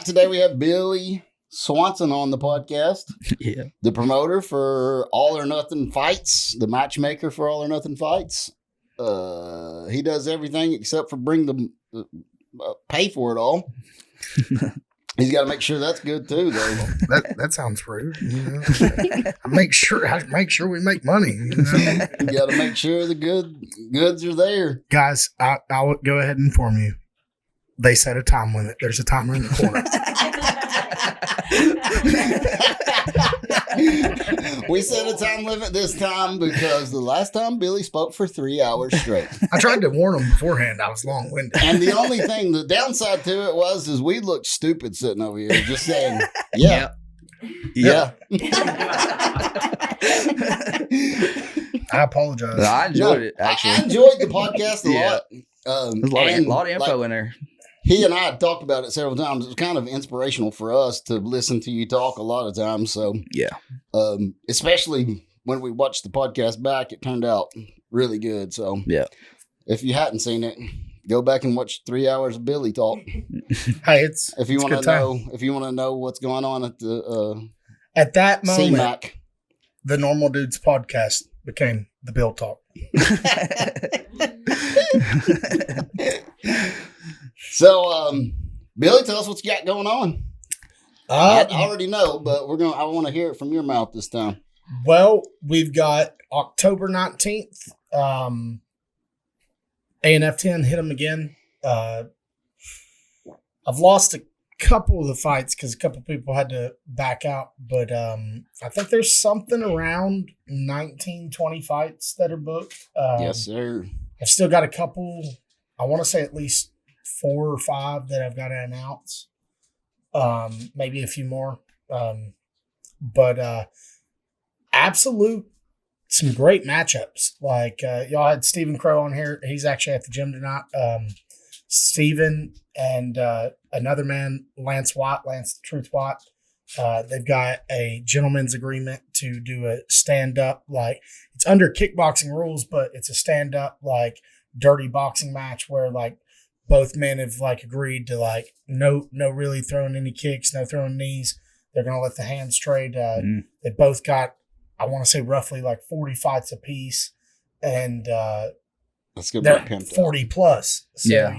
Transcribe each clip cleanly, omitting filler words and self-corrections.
Today we have Billy Swanson on the podcast. Yeah. The promoter for All or Nothing Fights, the matchmaker for All or Nothing Fights. He does everything except for bring the pay for it all. He's got to make sure that's good too, though. That sounds rude. You know? I make sure we make money. You know? You got to make sure the goods are there. Guys, I'll go ahead and inform you. They set a time limit. There's a timer in the corner. We set a time limit this time because the last time Billy spoke for 3 hours straight. I tried to warn them beforehand. I was long-winded. And the only thing, the downside to it is we looked stupid sitting over here just saying, yeah. I apologize. I enjoyed it, actually. I enjoyed the podcast a lot. There's a lot of info in there. He and I have talked about it several times. It was kind of inspirational for us to listen to you talk a lot of times. So, yeah. Especially when we watched the podcast back, it turned out really good. So, yeah. If you hadn't seen it, go back and watch 3 hours of Billy talk. Hey, if you want to know what's going on at the at that moment, CMAC. The Normal Dudes podcast became the Bill Talk. So, Billy, tell us what you got going on. I already know, but I want to hear it from your mouth this time. Well, we've got October 19th. A&F 10 hit them again. I've lost a couple of the fights because a couple of people had to back out, but I think there's something around 19, 20 fights that are booked. Yes, sir. I've still got a couple. I want to say at least 4 or 5 that I've got to announce. Maybe a few more. But absolute, some great matchups. Like y'all had Stephen Crow on here. He's actually at the gym tonight. Stephen and another man, Lance the Truth Watt. They've got a gentleman's agreement to do a stand-up, like it's under kickboxing rules, but it's a stand-up like dirty boxing match where like both men have like agreed to like no really throwing any kicks, no throwing knees. They're gonna let the hands trade. They both got, I want to say, roughly like 40 fights apiece, and let's go they're back 40 plus. So yeah,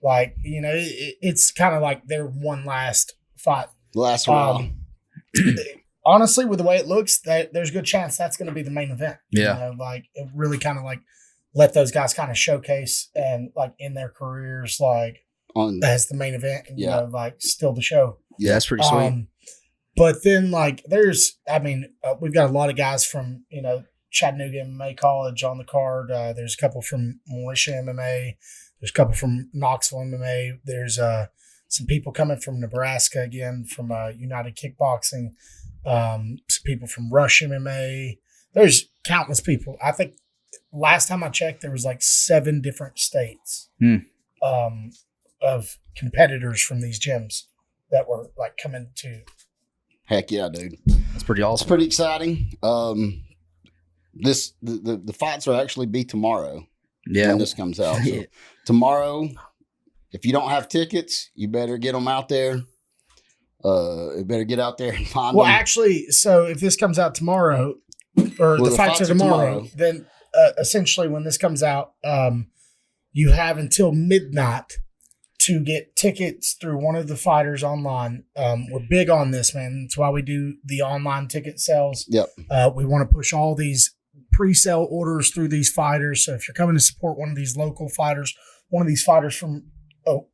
it's kind of like their one last fight. Last round. Honestly, with the way it looks, there's a good chance that's going to be the main event. Yeah, like it really kind of like let those guys kind of showcase and like in their careers like as the main event. And, like still the show. Yeah, that's pretty sweet. But then like we've got a lot of guys from Chattanooga MMA College on the card. There's a couple from Militia MMA. There's a couple from Knoxville MMA. There's some people coming from Nebraska again, from United Kickboxing. Some people from Rush MMA. There's countless people. I think last time I checked, there was like 7 different states of competitors from these gyms that were like coming to. Heck yeah, dude. That's pretty awesome. It's pretty exciting. The fights will actually be tomorrow. Yeah. When this comes out. So tomorrow, if you don't have tickets, you better get them out there. You better get out there and find them. Well, actually, so if this comes out tomorrow, or the fights are tomorrow, then essentially when this comes out, you have until midnight to get tickets through one of the fighters online. We're big on this, man. That's why we do the online ticket sales. Yep. We want to push all these pre-sale orders through these fighters. So if you're coming to support one of these local fighters, one of these fighters from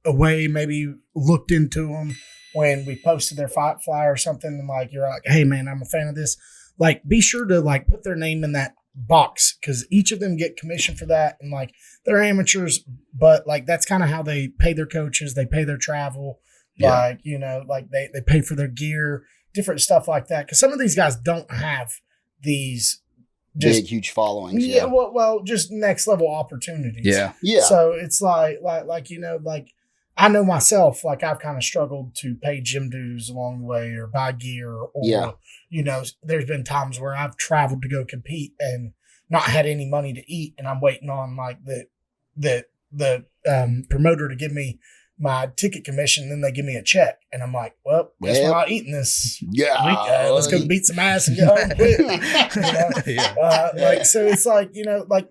away, maybe looked into them when we posted their fight flyer or something, and like you're like, hey man, I'm a fan of this. Like, be sure to like put their name in that box because each of them get commission for that, and like they're amateurs, but like that's kind of how they pay their coaches, they pay their travel, like like they pay for their gear, different stuff like that. Because some of these guys don't have these big, huge followings. Yeah, well, just next level opportunities. Yeah. So it's like I know myself, like I've kind of struggled to pay gym dues along the way or buy gear or, there's been times where I've traveled to go compete and not had any money to eat. And I'm waiting on like the promoter to give me my ticket commission, then they give me a check, and I'm like, well, guess we're not eating this week. Let's go beat some ass and get home quick. So it's like, like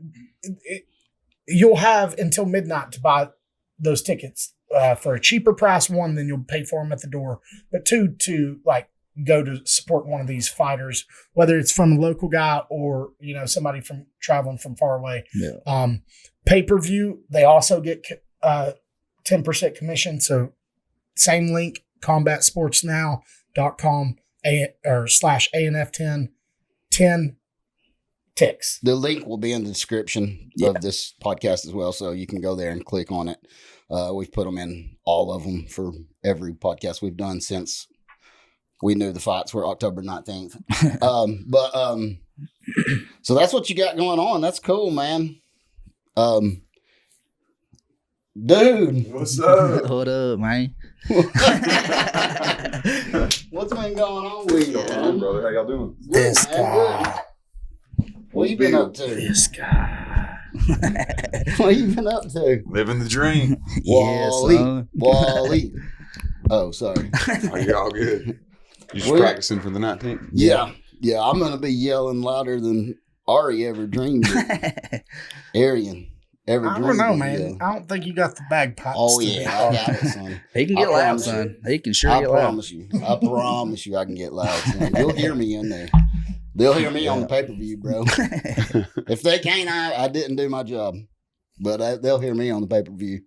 you'll have until midnight to buy those tickets for a cheaper price. One, then you'll pay for them at the door, but two, to like go to support one of these fighters, whether it's from a local guy or somebody from traveling from far away. Pay-per-view, they also get 10% commission. So same link, combatsportsnow.com /ANF10 10 ticks. The link will be in the description of this podcast as well, so you can go there and click on it. We've put them in all of them for every podcast we've done since we knew the fights were October 19th. So that's what you got going on. That's cool, man. Dude, what's up? What up, man? What's been going on with you, man? Brother, how y'all doing? This guy. What you been up to? This guy. What you been up to? Living the dream. Wally. Oh, sorry. Oh, you're all good. You just practicing for the 19th? Yeah. I'm gonna be yelling louder than Ari ever dreamed. Arian. I don't know, man. I don't think you got the bagpipes. Oh, yeah. I got it, son. He can get loud, son. He can sure get loud. I promise you I can get loud, son. You'll hear me in there. They'll hear me on the pay-per-view, bro. If they can't, I didn't do my job. But they'll hear me on the pay-per-view.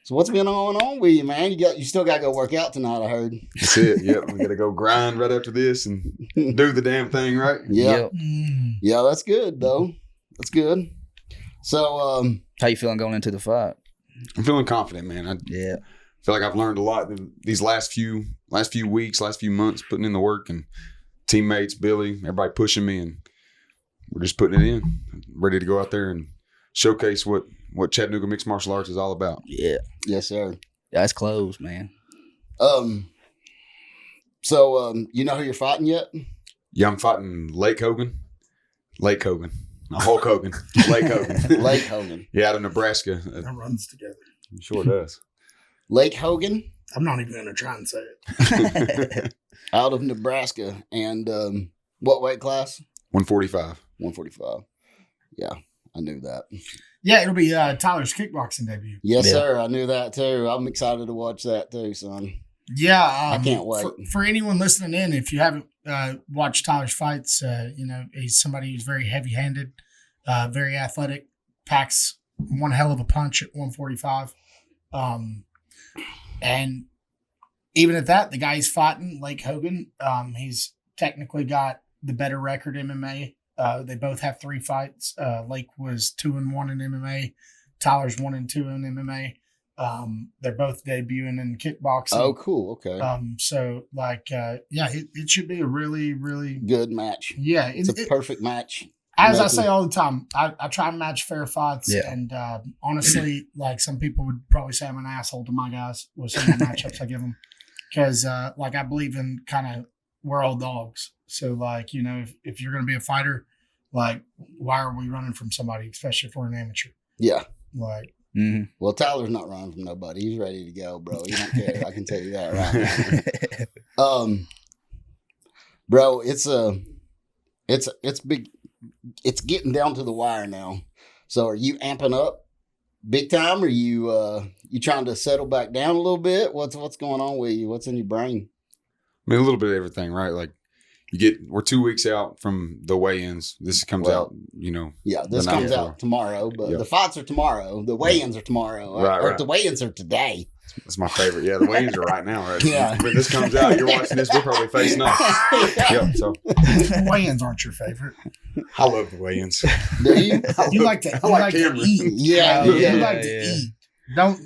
So what's been going on with you, man? You still got to go work out tonight, I heard. That's it. Yep. We got to go grind right after this and do the damn thing, right? Yeah. Yeah, that's good, though. That's good. So, how you feeling going into the fight? I'm feeling confident, man. I feel like I've learned a lot these last few weeks, last few months, putting in the work, and teammates, Billy, everybody pushing me, and we're just putting it in, ready to go out there and showcase what Chattanooga Mixed Martial Arts is all about. Yeah. Yes, sir. That's close, man. So, you know who you're fighting yet? Yeah, I'm fighting Lake Hogan. Not Hulk Hogan. Lake Hogan. Lake Hogan. Yeah, out of Nebraska. That runs together. Sure does. Lake Hogan? I'm not even going to try and say it. Out of Nebraska. And what weight class? 145. 145. Yeah, I knew that. Yeah, it'll be Tyler's kickboxing debut. Yes, sir. I knew that too. I'm excited to watch that too, son. Yeah. I can't wait. For anyone listening in, if you haven't watched Tyler's fights, he's somebody who's very heavy-handed, very athletic, packs one hell of a punch at 145. And even at that, the guy he's fighting, Lake Hogan, he's technically got the better record in MMA. They both have 3 fights. Lake was 2-1 in MMA. Tyler's 1-2 in MMA. They're both debuting in kickboxing. Oh, cool. Okay. So it should be a really, really good match. Yeah. It's a perfect match. As I say all the time, I try and match fair fights. Yeah. And honestly, like some people would probably say I'm an asshole to my guys with some of the matchups I give them. Because I believe in kind of we're all dogs. So if you're going to be a fighter, why are we running from somebody, especially if we're an amateur? Yeah. Mm-hmm. Well, Tyler's not running from nobody. He's ready to go, bro. He don't care. I can tell you that right now. Bro, it's big. It's getting down to the wire now. So, are you amping up big time? Or you trying to settle back down a little bit? What's going on with you? What's in your brain? I mean, a little bit of everything, right? Like we're 2 weeks out from the weigh-ins. This comes out, Yeah, this comes out tomorrow, but the fights are tomorrow. The weigh-ins are tomorrow. Right. The weigh-ins are today. That's my favorite. Yeah, the weigh-ins are right now, right? Yeah. When this comes out, you're watching this, we're probably facing up. Yep, so. Weigh-ins aren't your favorite. I love the weigh-ins. Do you? You like to eat. Yeah. You like to eat. Don't.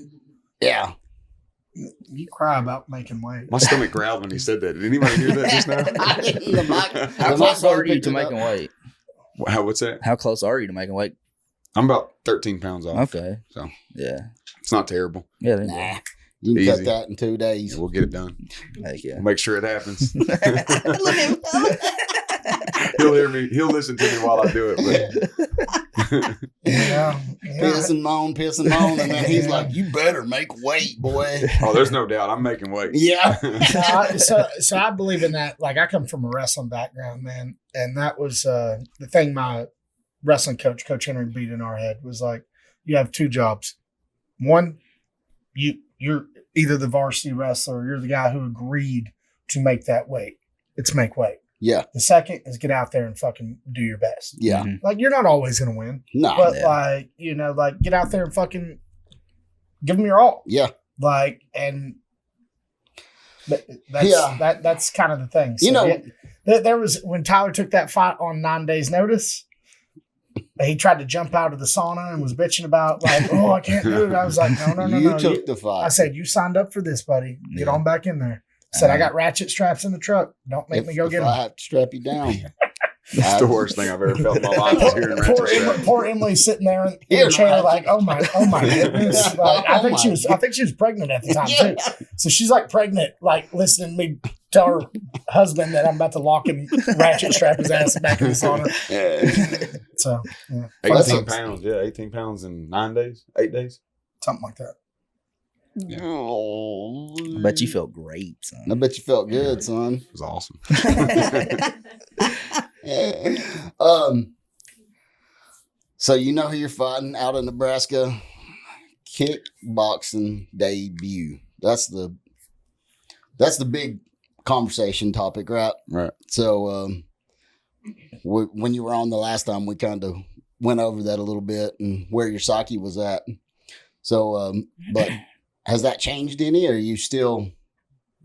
Yeah. You cry about making weight. My stomach growled when he said that. Did anybody hear that just now? How close are you to making weight? What's that? How close are you to making weight? I'm about 13 pounds off. Okay. So yeah, it's not terrible. Yeah. Nah. You can cut that in 2 days. We'll get it done. Heck yeah. We'll make sure it happens. He'll hear me. He'll listen to me while I do it. But Yeah. piss and moan, and then he's like, "You better make weight, boy." Oh, there's no doubt. I'm making weight. Yeah. So I believe in that. Like, I come from a wrestling background, man, and that was the thing my wrestling coach, Coach Henry, beat in our head was like, you have two jobs. One, you're either the varsity wrestler or you're the guy who agreed to make that weight. It's make weight. Yeah. The second is get out there and fucking do your best. Yeah. Like, you're not always going to win. No. But, like, you know, like, get out there and fucking give them your all. Yeah. Like, and that's kind of the thing. So, you know, there was, when Tyler took that fight on 9 days' notice, he tried to jump out of the sauna and was bitching about, like, oh, I can't do it. I was like, no. You took the fight. I said, you signed up for this, buddy. Get on back in there. I said, I got ratchet straps in the truck. Don't make me go get them. I have to strap you down. That's the worst thing I've ever felt in my life. Is hearing ratchet straps. Poor Emily sitting there in the chair, like, oh my goodness. Like, I think she was pregnant at the time too. So she's like pregnant, like listening to me tell her husband that I'm about to lock and ratchet strap his ass back in the sauna. Yeah. So 18 pounds, 18 pounds in 9 days, 8 days, something like that. Oh, I bet you felt great, son. I bet you felt good, son. It was awesome. So you know who you're fighting out in Nebraska? Kickboxing debut. That's the big conversation topic, right? Right. So when you were on the last time, we kind of went over that a little bit and where your psyche was at. So, but has that changed any, or are you still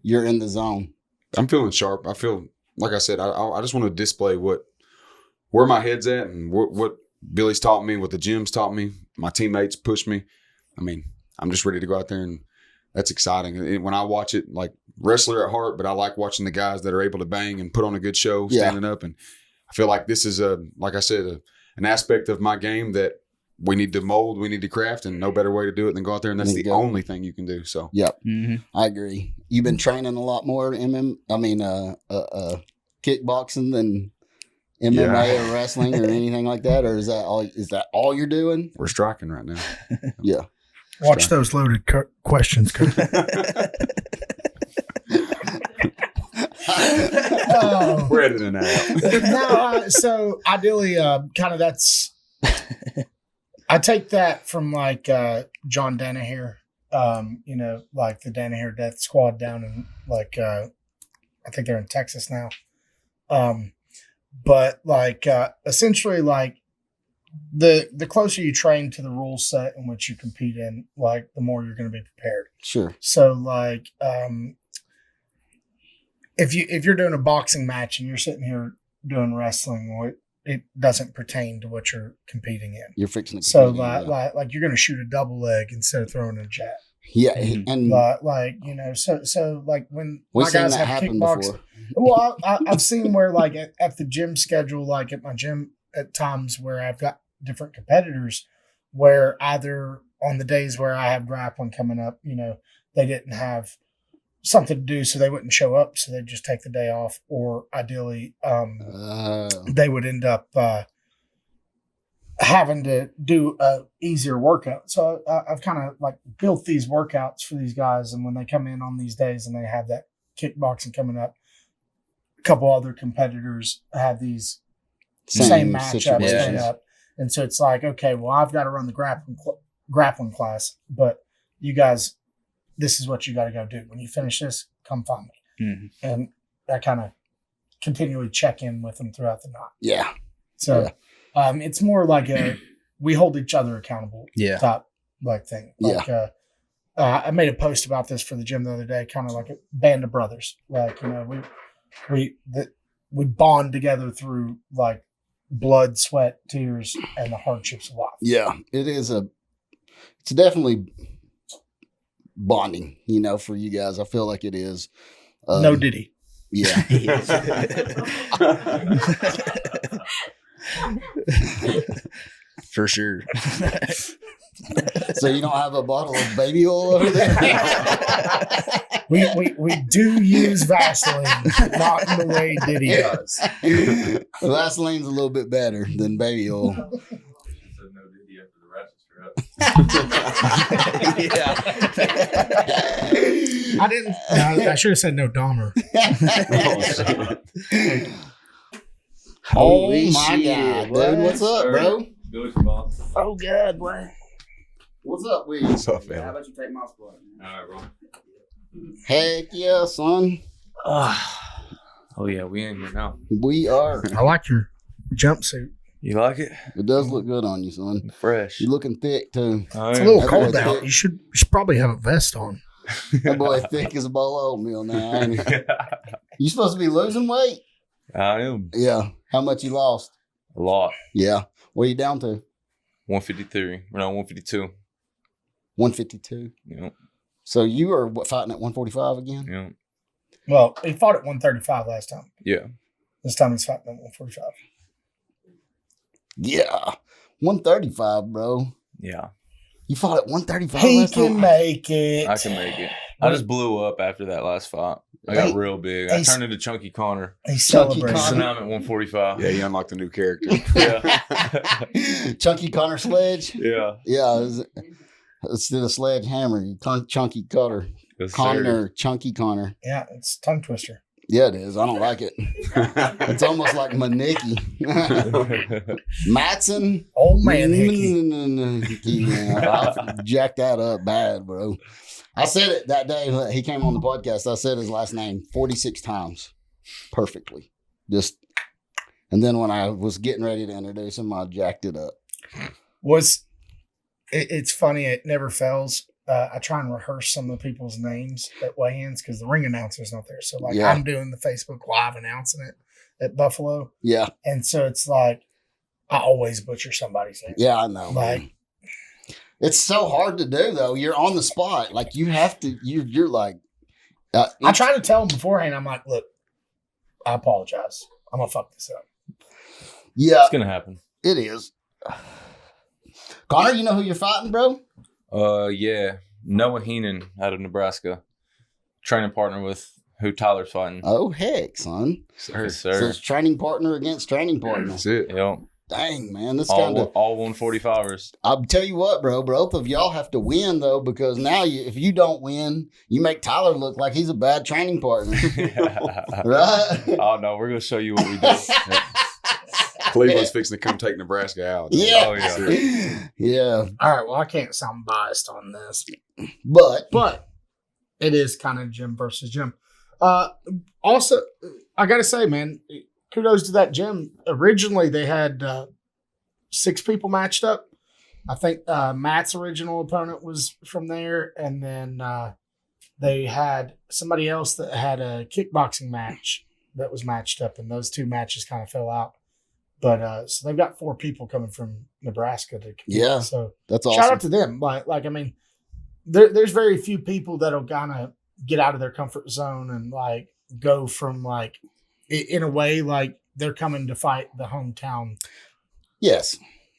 you're in the zone? I'm feeling sharp. I feel like I said, I just want to display where my head's at and what Billy's taught me, what the gym's taught me, my teammates pushed me. I mean, I'm just ready to go out there, and that's exciting. And when I watch it, like, wrestler at heart, but I like watching the guys that are able to bang and put on a good show, standing up. And I feel like this is like I said, an aspect of my game that we need to mold, we need to craft, and no better way to do it than go out there. And that's the only thing you can do. So, yep, I agree. You've been training a lot more kickboxing than MMA or wrestling or anything like that, or is that all you're doing? We're striking right now. Yeah. Watch those loaded questions, Coach. We're editing that out. No, so ideally, kind of that's. I take that from like John Danaher, like the Danaher Death Squad down in like I think they're in Texas now. But like essentially, like the closer you train to the rule set in which you compete in, like the more you're going to be prepared. Sure. So like if you're doing a boxing match and you're sitting here doing wrestling, it doesn't pertain to what you're competing in. You're fixing it. So like you're going to shoot a double leg instead of throwing a jab. Yeah, and like so like when my guys have kickboxing. Well, I've seen where like at the gym schedule, like at my gym at times where I've got different competitors, where either on the days where I have grappling coming up, they didn't have something to do, so they wouldn't show up, so they'd just take the day off, or ideally, they would end up having to do a easier workout. So I've kind of like built these workouts for these guys, and when they come in on these days and they have that kickboxing coming up, a couple other competitors have these same matchups coming up, and so it's like, okay, well, I've got to run the grappling class, but you guys, this is what you got to go do. When you finish this, come find me. And I kind of continually check in with them throughout the night. Yeah. So it's more like we hold each other accountable type like thing. Like I made a post about this for the gym the other day, kind of like a band of brothers. Like, we bond together through like blood, sweat, tears, and the hardships of life. Yeah, it's definitely bonding, for you guys. I feel like it is. No Diddy. Yeah. For sure. So you don't have a bottle of baby oil over there? We do use Vaseline, not in the way Diddy does. Vaseline's a little bit better than baby oil. Yeah. I didn't. I should have said no Dahmer. Oh Holy my shit, God, what? dude. What's up, bro? Oh God, boy. What's up, Weed? What's up, How man? about you take my spot? All right, bro. Heck yeah, son. Oh yeah, we in here now. We are. I like your jumpsuit. You like it? It does look good on you, son. Fresh. You're looking thick, too. I It's a am. little That's cold what I out. think. You should probably have a vest on. That boy thick as a bowl of oatmeal now, ain't he? You supposed to be losing weight? I am Yeah. How much you lost? a lot. Yeah. What are you down to? 153. No, 152. 152. Yeah, So you are fighting at 145 again? yeah, Well, he fought at 135 last time. yeah. This time he's fighting at 145. Yeah. 135, bro. Yeah, You fought at 135 He last can time? make it. I can make it. I just blew up after that last fight. I got real big. I turned into Chunky Connor. He's Chunky celebrating. So Connor. now I'm at 145. Yeah, you unlocked a new character. Yeah. Chunky Connor Sledge? Yeah. Yeah. Instead of sledgehammer, you Chunky Cutter. Yes, sir. Connor, Chunky Connor. Yeah, it's tongue twister. Yeah, it is. I don't like it. It's almost like Manicki. Matson. Old man Hickey. Yeah, I jacked that up bad, bro. I said it that day that he came on the podcast. I said his last name 46 times perfectly. And then when I was getting ready to introduce him, I jacked it up. It's funny. It never fails. I try and rehearse some of the people's names at weigh-ins because the ring announcer's not there. So like Yeah. I'm doing the Facebook Live announcing it at Buffalo, Yeah, and so it's like I always butcher somebody's name. yeah, I know. Like- Man. It's so hard to do though. You're on the spot. Like you have to. You're like. I try to tell them beforehand. I'm like, look, I apologize. I'm gonna fuck this up. Yeah, It's gonna happen. it is. Connor, you know who you're fighting, bro? Yeah. Noah Heenan out of Nebraska. Training partner with who Tyler's fighting. Oh heck, son. Yes, So sir. it's training partner against training partner. That's it. Yep. Dang, man, this kind of. All 145ers. I'll tell you what, bro. Both of y'all have to win though, because now if you don't win, you make Tyler look like he's a bad training partner, right? Oh no, we're gonna show you what we do. Cleveland's fixing to come take Nebraska out. Yeah, Oh, yeah. That's it. yeah. All right. Well, I can't sound biased on this, But it is kind of gym versus gym. Also, I got to say, man, kudos to that gym. Originally, they had 6 people matched up. I think Matt's original opponent was from there, and then they had somebody else that had a kickboxing match that was matched up, and those 2 matches kind of fell out. But so they've got 4 people coming from Nebraska to compete. Yeah. So that's shout awesome. out to them. Like I mean, there's very few people that'll kind of get out of their comfort zone and like go from like in a way like they're coming to fight the hometown Yes.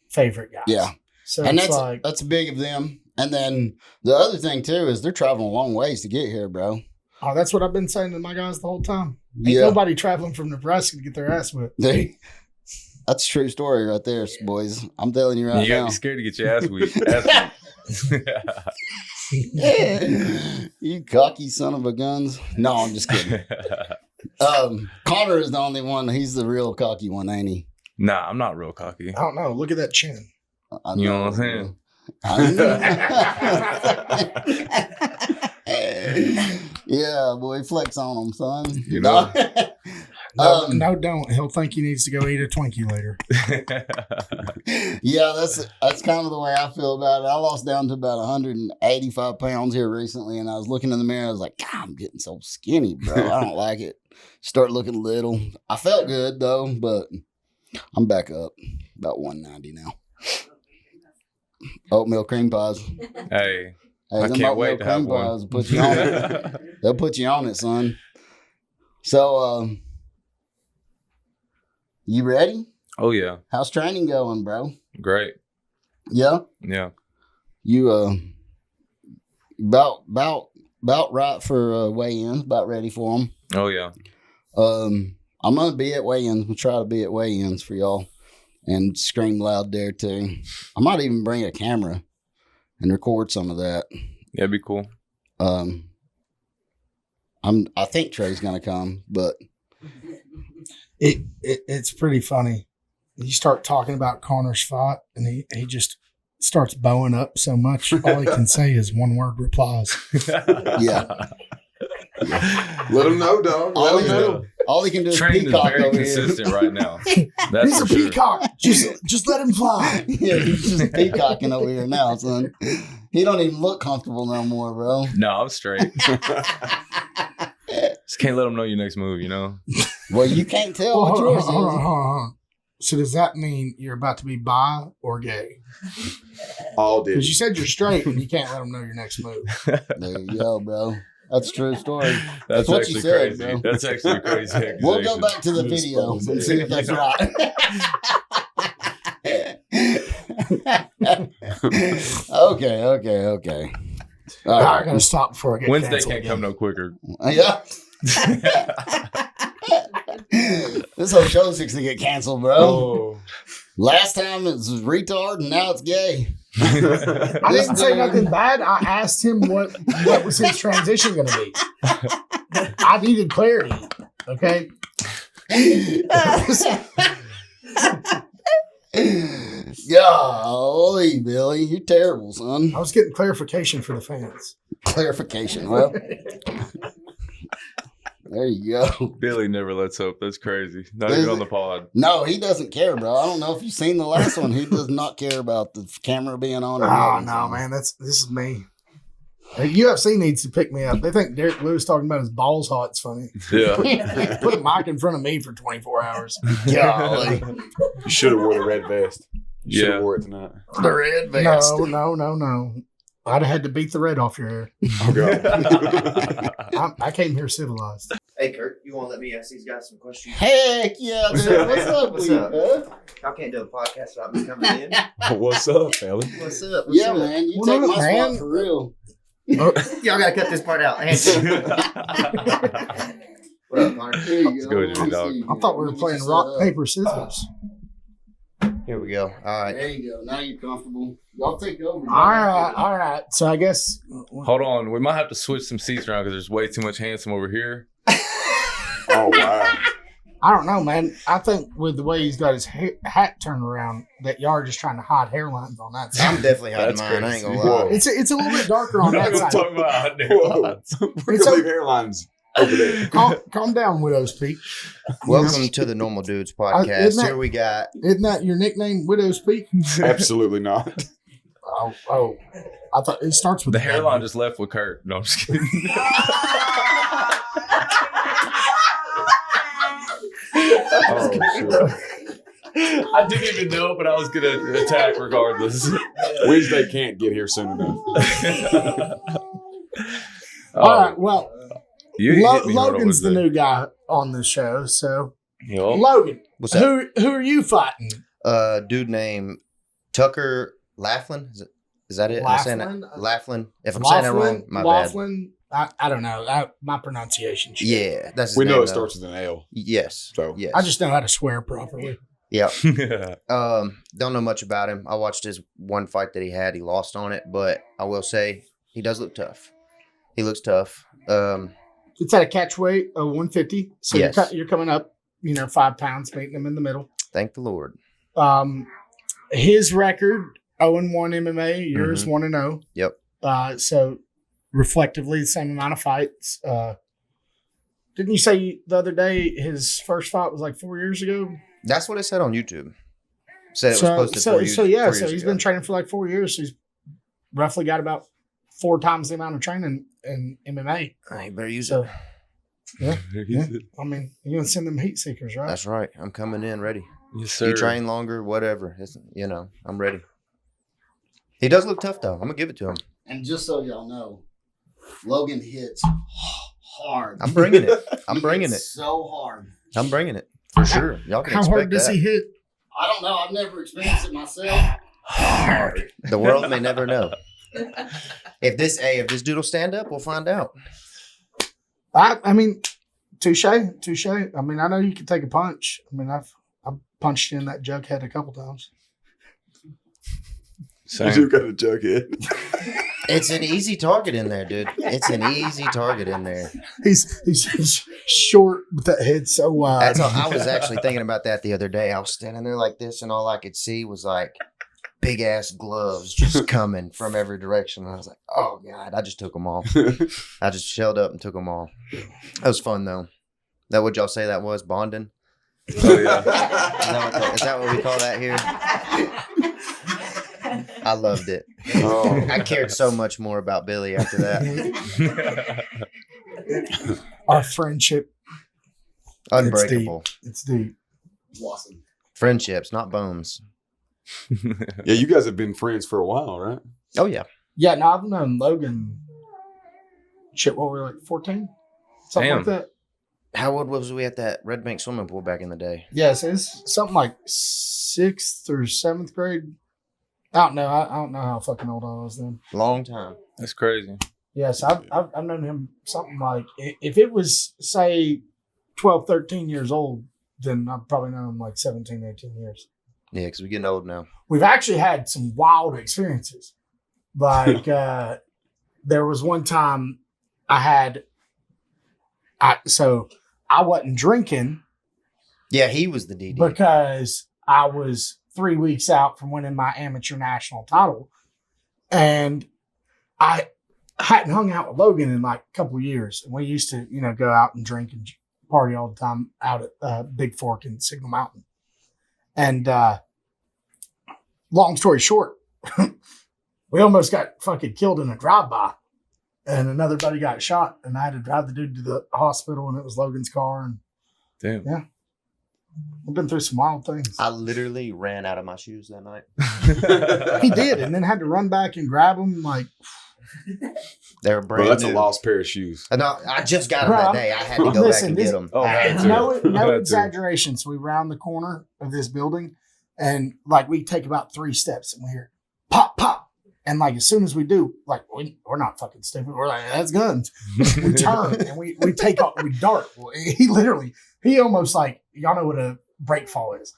favorite guys. Yeah. So And it's that's like that's big of them. And then the other thing too is they're traveling a long ways to get here, bro. oh, that's what I've been saying to my guys the whole time. Ain't Yeah. nobody traveling from Nebraska to get their ass whipped. That's a true story right there, boys. I'm telling you right You gotta now. be scared to get your ass whipped. You cocky son of a guns. No, I'm just kidding. Connor is the only one. He's the real cocky one, ain't he? Nah, I'm not real cocky. I don't know. Look at that chin. I You know what I'm saying? Yeah, boy, flex on him, son. You know. No, no, don't. He'll think he needs to go eat a Twinkie later. Yeah, that's kind of the way I feel about it. I lost down to about 185 pounds here recently, and I was looking in the mirror. I was like, God, I'm getting so skinny, bro. I don't like it. Start looking little. I felt good though, but I'm back up about 190 now. Oatmeal cream pies. Hey, Hey, I them can't oatmeal wait to have cream one. pies will put you on it. They'll put you on it, son. So, you ready? Oh yeah, How's training going, bro? great. Yeah, Yeah, you about right for weigh-ins. About ready for them. oh yeah. I'm gonna be at weigh-ins. We'll try to be at weigh-ins for y'all and scream loud there too. I might even bring a camera. and record some of that. Yeah, it'd be cool. I think Trey's gonna come, but it's pretty funny. You start talking about Connor's fight, and he just starts bowing up so much. All he can say is one word replies. yeah. Let him know, dog. Let him know. All he can do is Training is peacock very over here. consistent right now. That's He's for a sure. peacock. Just let him fly. Yeah, he's just peacocking over here now, son. He don't even look comfortable no more, bro. No, I'm straight. Just can't let them know your next move, you know? Well, you can't tell what hold yours is. on. So does that mean you're about to be bi or gay? All did. Because you said you're straight and you can't let them know your next move. There you go, bro. That's a true story. That's what actually you said, crazy. bro. That's actually a crazy accusation. We'll go back to the video and see if that's right. Okay. All I right. gotta stop before I get Wednesday canceled can't again. come no quicker. Yeah. This whole show's fixing to get canceled, bro. Oh. Last time it was retard, and now it's gay. I didn't say nothing bad. I asked him what was his transition going to be. I needed clarity. Okay. Golly, Billy, you're terrible, son. I was getting clarification for the fans. Clarification. Well, there you go. Billy never lets up. That's crazy. Not Is even on it? the pod. No, he doesn't care, bro. I don't know if you've seen the last one. He does not care about the camera being on. or Oh nothing. no, man, this is me. UFC needs to pick me up. They think Derek Lewis talking about his balls hot. It's funny. Yeah. Put a mic in front of me for 24 hours. Golly. You should have wore the red vest. You should Yeah. have wore it tonight. The red vest. No. I'd have had to beat the red off your hair. Oh, God. I came here civilized. Hey, Kurt, you want to let me ask these guys some questions? Heck yeah, dude. What's up What's with you, up? bud? Y'all can't do a podcast without me coming in. What's up, fella? What's up? Yeah, man. You What take up, my man? spot for real. Y'all got to cut this part out. What up, Connor? Here you Let's go. go, Let me Jimmy dog. see you. I thought we were Let me playing set rock, up. paper, scissors. Here we go. All right. There you go. Now you're comfortable. Y'all take over. All right. So I guess Hold on. We might have to switch some seats around because there's way too much handsome over here. Oh, wow. I don't know, man. I think with the way he's got his hat turned around, that y'all are just trying to hide hairlines on that side. I'm definitely hiding That's mine. I ain't crazy. gonna lie. Whoa. It's a little bit darker on We're not that going to side. talk about how Whoa. We're It's going to leave hairlines over there. Calm down, Widow's Peak. Welcome to the Normal Dudes Isn't podcast. that- Here we got. Isn't that your nickname, Widow's Peak? Absolutely not. Oh. I thought it starts with The an hairline M. just left with Kurt. No, I'm just kidding. Oh, sure. I didn't even know, but I was going to attack regardless. Wednesday can't get here soon enough. All right. Well, You hit me hard on Logan's the Wednesday. new guy on this show. So, Yo. Logan, What's up? who are you fighting? Dude named Tucker Laughlin. Is that it? Am I saying that? Laughlin? Laughlin. If I'm saying that wrong, my bad. Laughlin? I don't know. My pronunciation. Yeah, that's his We name, know it though. starts with an L. Yes. So. Yes. I just know how to swear properly. Yeah. Don't know much about him. I watched his one fight that he had. He lost on it, but I will say he does look tough. He looks tough. It's at a catch weight of 150. So Yes. you're coming up, 5 pounds, meeting him in the middle. Thank the Lord. His record 0-1 MMA, yours 1-0. Yep. So reflectively, the same amount of fights. Didn't you say the other day his first fight was like 4 years ago? That's what it said on YouTube. Said it was posted 4 years, so 4 years he's ago. been training for like 4 years. So he's roughly got about 4 times the amount of training in MMA. You better use So, it. yeah. I mean, you're gonna send them heat seekers, right? That's right. I'm coming in ready. Yes, sir. You train longer, whatever. I'm ready. He does look tough, though. I'm gonna give it to him. And just so y'all know, Logan hits hard. I'm bringing it. I'm He bringing hits it. so hard. I'm bringing it for sure. Y'all can How expect hard does that. he hit? I don't know. I've never experienced it myself. Hard. The world may never know. If this dude will stand up, we'll find out. I mean, touche. I mean, I know you can take a punch. I mean, I've punched you in that jug head a couple times. You do got a jughead. It's an easy target in there, dude. It's an easy target in there. He's short, but that head so wide. That's all, I was actually thinking about that the other day. I was standing there like this, and all I could see was like big ass gloves just coming from every direction. And I was like, oh God, I just took them all. I just shelled up and took them all. That was fun though. That what y'all say that was? Bonding? Oh yeah. Is that what we call that here? I loved it. Oh. I cared so much more about Billy after that. Our friendship, Unbreakable. it's deep. Awesome. Friendships, not bones. Yeah, you guys have been friends for a while, right? Oh yeah. Yeah, no, I've known Logan. Shit, what were we like 14? Something Damn. like that. How old was we at that Red Bank swimming pool back in the day? Yes, it's something like 6th or 7th grade. I don't know. I don't know how fucking old I was then. Long time. That's crazy. Yes, I've known him something like, if it was, say, 12, 13 years old, then I've probably known him like 17, 18 years. Yeah, because we're getting old now. We've actually had some wild experiences. Like, there was one time I wasn't drinking Yeah, he was the DD. because I was 3 weeks out from winning my amateur national title. And I hadn't hung out with Logan in like a couple of years. And we used to, go out and drink and party all the time out at Big Fork and Signal Mountain. And long story short, we almost got fucking killed in a drive-by. And another buddy got shot. And I had to drive the dude to the hospital, and it was Logan's car. And Damn. yeah. We've been through some wild things. I literally ran out of my shoes that night. He did, and then had to run back and grab them. Like, They were brand Bro, that's new. a lost pair of shoes. No, I just got them that day. I had to go Listen, back and this- get them. Oh, that too. no That too. exaggeration. So we round the corner of this building, and like we take about 3 steps, and we hear pop, pop. And like as soon as we do, like we're not fucking stupid. We're like, that's guns. We turn and we take off. We dart. He almost like, y'all know what a break fall is.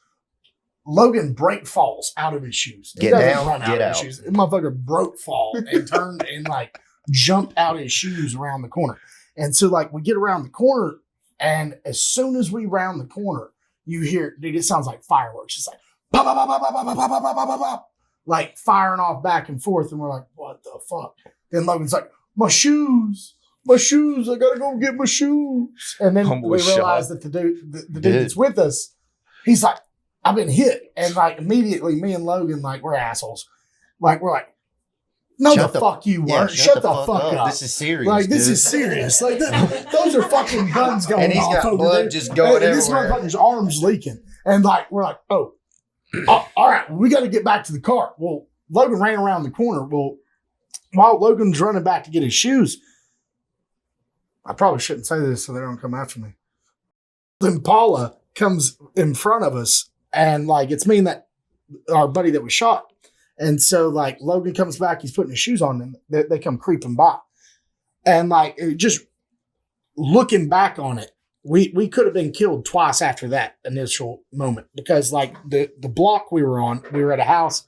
Logan break falls out of his shoes. He Get doesn't down, run get of his out. shoes. The motherfucker broke fall and turned and like jumped out of his shoes around the corner. And so like we get around the corner, and as soon as we round the corner, you hear, dude, it sounds like fireworks. It's like pop, pop, pop, pop, pop, pop, pop, pop, pop, pop, like firing off back and forth. And we're like, what the fuck? Then Logan's like, my shoes, I gotta go get my shoes. And then Homeboy we realize shot. that the dude that's with us, he's like, I've been hit. And like immediately me and Logan, like, we're assholes. Like, we're like, no, Shut the fuck you Yeah, weren't. Shut the fuck up. This is serious. Like, this dude. is serious. Like, those are fucking guns going And he's off got over blood there. just going And this everywhere. motherfucker's arm's leaking. And like, we're like, oh, all right, we got to get back to the car. Well, Logan ran around the corner. Well, while Logan's running back to get his shoes, I probably shouldn't say this so they don't come after me. Then Paula comes in front of us, and like, it's me and that our buddy that was shot. And so like Logan comes back, he's putting his shoes on, and they come creeping by. And like, just looking back on it, we could have been killed twice after that initial moment, because like the block we were on, we were at a house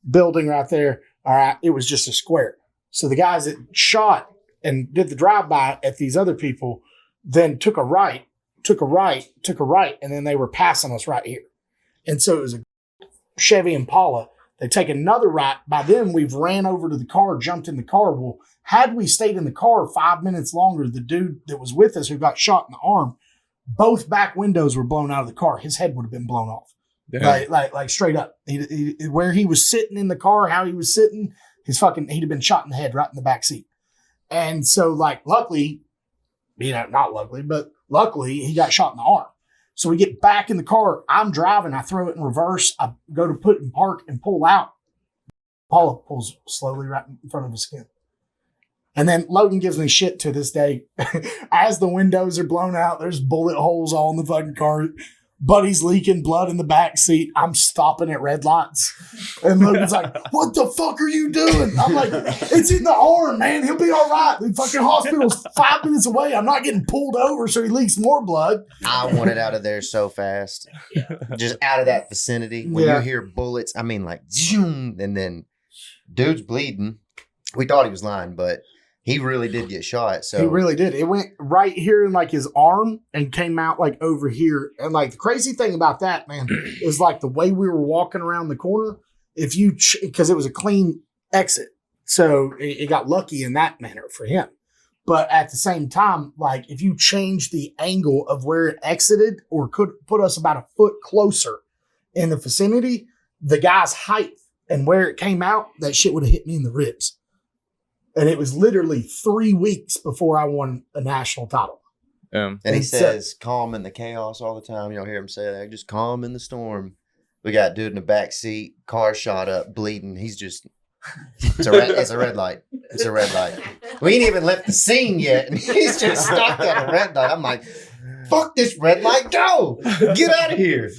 building right there. All right. It was just a square. So the guys that shot and did the drive-by at these other people then took a right, and then they were passing us right here. And so it was a Chevy Impala. They take another right. By then, we've ran over to the car, jumped in the car. Well, had we stayed in the car 5 minutes longer, the dude that was with us who got shot in the arm, both back windows were blown out of the car. His head would have been blown off. Damn. Like straight up. He, where he was sitting in the car, how he was sitting, he'd have been shot in the head right in the back seat. And so, like, luckily, not luckily, but luckily, he got shot in the arm. So we get back in the car. I'm driving. I throw it in reverse. I go to put in park and pull out. Paula pulls slowly right in front of his skin. And then Logan gives me shit to this day. As the windows are blown out, there's bullet holes all in the fucking car. Buddy's leaking blood in the back seat. I'm stopping at red lights. And Logan's like, what the fuck are you doing? I'm like, it's in the arm, man. He'll be all right. The fucking hospital's 5 minutes away. I'm not getting pulled over so he leaks more blood. I wanted out of there so fast. Just out of that vicinity. When Yeah. you hear bullets, I mean like zoom, and then Dude's bleeding. We thought he was lying, but he really did get shot. So he really did. It went right here in like his arm and came out like over here. And like the crazy thing about that, man, is like the way we were walking around the corner. If you, because it was a clean exit, so it got lucky in that manner for him. But at the same time, like if you change the angle of where it exited or could put us about a foot closer in the vicinity, the guy's height and where it came out, that shit would have hit me in the ribs. And it was literally 3 weeks before I won a national title. And he says, calm in the chaos all the time. You'll hear him say that, just calm in the storm. We got dude in the back seat, car shot up, bleeding. He's just, it's a red light. It's a red light. We ain't even left the scene yet, and he's just stopped at a red light. I'm like, fuck this red light, go! Get out of here.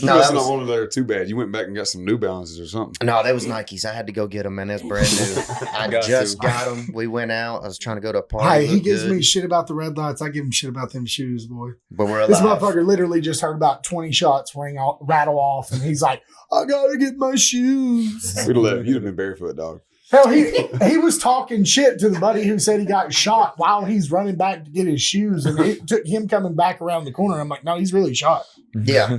No, that's not one of there too bad. You went back and got some New Balances or something. No, that was Nikes. I had to go get them, man. That's brand new. I just got them. We went out. I was trying to go to a party. Hey, he gives me shit about the red lights. I give him shit about them shoes, boy. But we're alive. This motherfucker literally just heard about 20 shots rattle off, and he's like, I gotta get my shoes. We'd have left. You'd have been barefoot, dog. Hell, he was talking shit to the buddy who said he got shot while he's running back to get his shoes, and it took him coming back around the corner. I'm like, no, he's really shot. Yeah.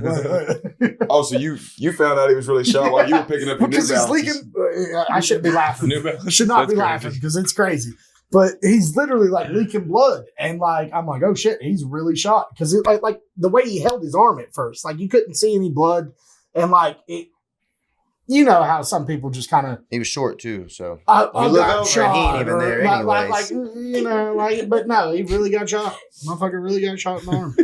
Oh, so you found out he was really shot while you were picking up your New Because he's Balances. leaking. I shouldn't be laughing. I should not be laughing because it's crazy. But he's literally like leaking blood, and like I'm like, oh shit, he's really shot because it like the way he held his arm at first, like you couldn't see any blood, and like it. You know how some people just kind of. He was short too, so. I look got over shot. and he ain't even there anyways. Like, you know, like, but no, he really got shot. Motherfucker really got shot in the arm.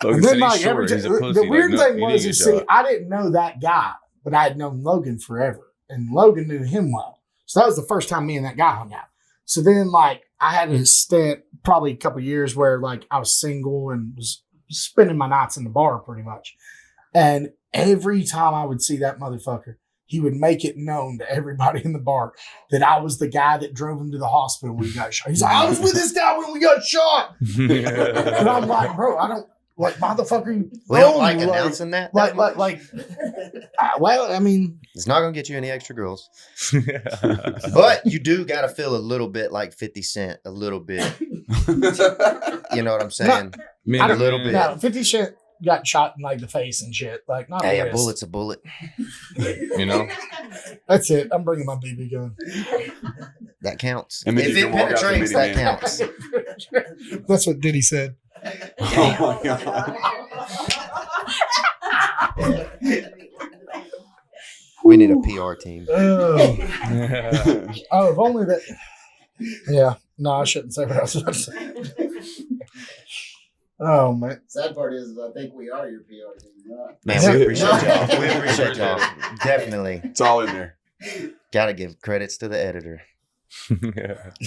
Logan And said then, he's like, short. He's a pussy. the weird Like, no, thing he was, didn't is, get see, shot. I didn't know that guy, but I had known Logan forever. And Logan knew him well. So that was the first time me and that guy hung out. So then, like, I had a stint, probably a couple years where, like, I was single and was spending my nights in the bar pretty much. And every time I would see that motherfucker, he would make it known to everybody in the bar that I was the guy that drove him to the hospital when he got shot. He's like, I was with this guy when we got shot. And I'm like, bro, I don't, like, motherfucker. We don't like announcing that. Well, I mean. It's not going to get you any extra girls. But you do got to feel a little bit like 50 Cent, a little bit. You know what I'm saying? No, a little bit. No, 50 Cent got shot in like the face and shit. Like, not Hey, a a bullet's a bullet. You know? That's it. I'm bringing my BB gun. That counts. And then if you it can walk out the penetrates, that minivan. counts. That's what Diddy said. Oh my god! We need a PR team. Oh, if only that. Yeah. No, I shouldn't say what I was about to say. Oh, man. Sad part is I think we are your PR team. Right? Man, we appreciate y'all. We appreciate y'all. Definitely. It's all in there. Got to give credits to the editor.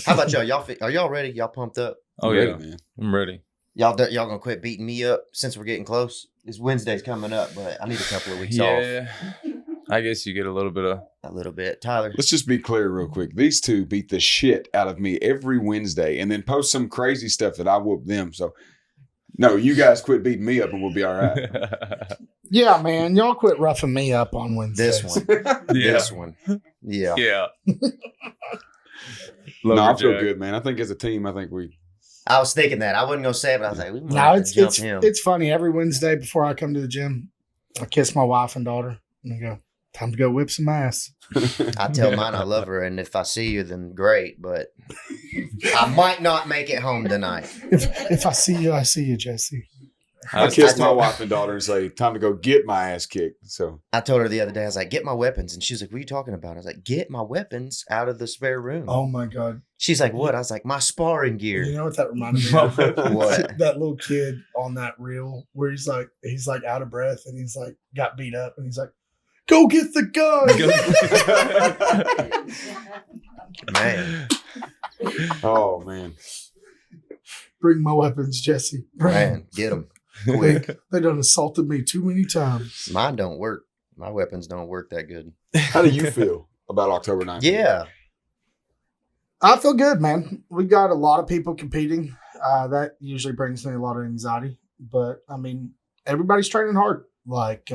How about y'all? Are y'all ready? Y'all pumped up? Oh, Ready, yeah. man. I'm ready. Y'all gonna quit beating me up since we're getting close? This Wednesday's coming up, but I need a couple of weeks off. Yeah. I guess you get a little bit of. A little bit. Tyler. Let's just be clear real quick. These two beat the shit out of me every Wednesday and then post some crazy stuff that I whoop them. So, no, you guys quit beating me up and we'll be all right. Yeah, man. Y'all quit roughing me up on Wednesdays. This one. Yeah. This one. Yeah. Yeah. No, I feel good, man. I think as a team, I think we. I was thinking that. I wasn't gonna say it, but I was like, we might No, have to jump him. it's funny. Every Wednesday before I come to the gym, I kiss my wife and daughter and I go, time to go whip some ass. I tell mine I love her, and if I see you, then great. But I might not make it home tonight. If I see you, I see you, Jesse. I kiss my wife and daughter and say, time to go get my ass kicked. So I told her the other day, I was like, get my weapons. And she was like, what are you talking about? I was like, get my weapons out of the spare room. Oh, my God. She's like, what? I was like, my sparring gear. You know what that reminded me of? What? That little kid on that reel where he's like out of breath and he's like got beat up and he's like, go get the gun. Man. oh man. Bring my weapons, Jesse. Bring them. Man, get them quick. They done assaulted me too many times. Mine don't work. My weapons don't work that good. How do you feel about October 9th? Yeah. I feel good, man. We got a lot of people competing. That usually brings me a lot of anxiety. But, I mean, everybody's training hard. Like,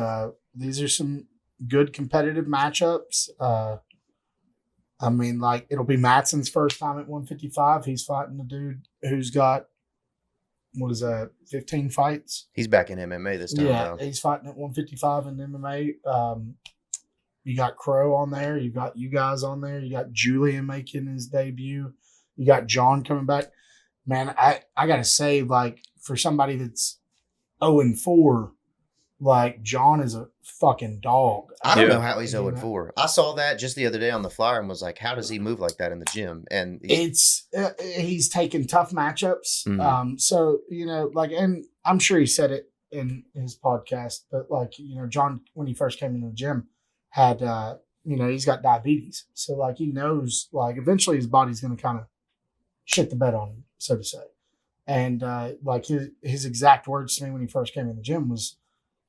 these are some good competitive matchups. I mean, like, it'll be Matson's first time at 155. He's fighting a dude who's got, 15 fights? He's back in MMA this time, Yeah, though. he's fighting at 155 in MMA. You got Crow on there. You got you guys on there. You got Julian making his debut. You got John coming back. Man, I got to say, like, for somebody that's 0-4, like, John is a fucking dog. I don't Yeah. know how he's 0-4. I saw that just the other day on the flyer and was like, how does he move like that in the gym? And It's he's taking tough matchups. Mhm. So, like, and I'm sure he said it in his podcast, but, like, John, when he first came into the gym, had he's got diabetes. So, like, he knows, like, eventually his body's going to kind of shit the bed on him, so to say. And like, his exact words to me when he first came in the gym was,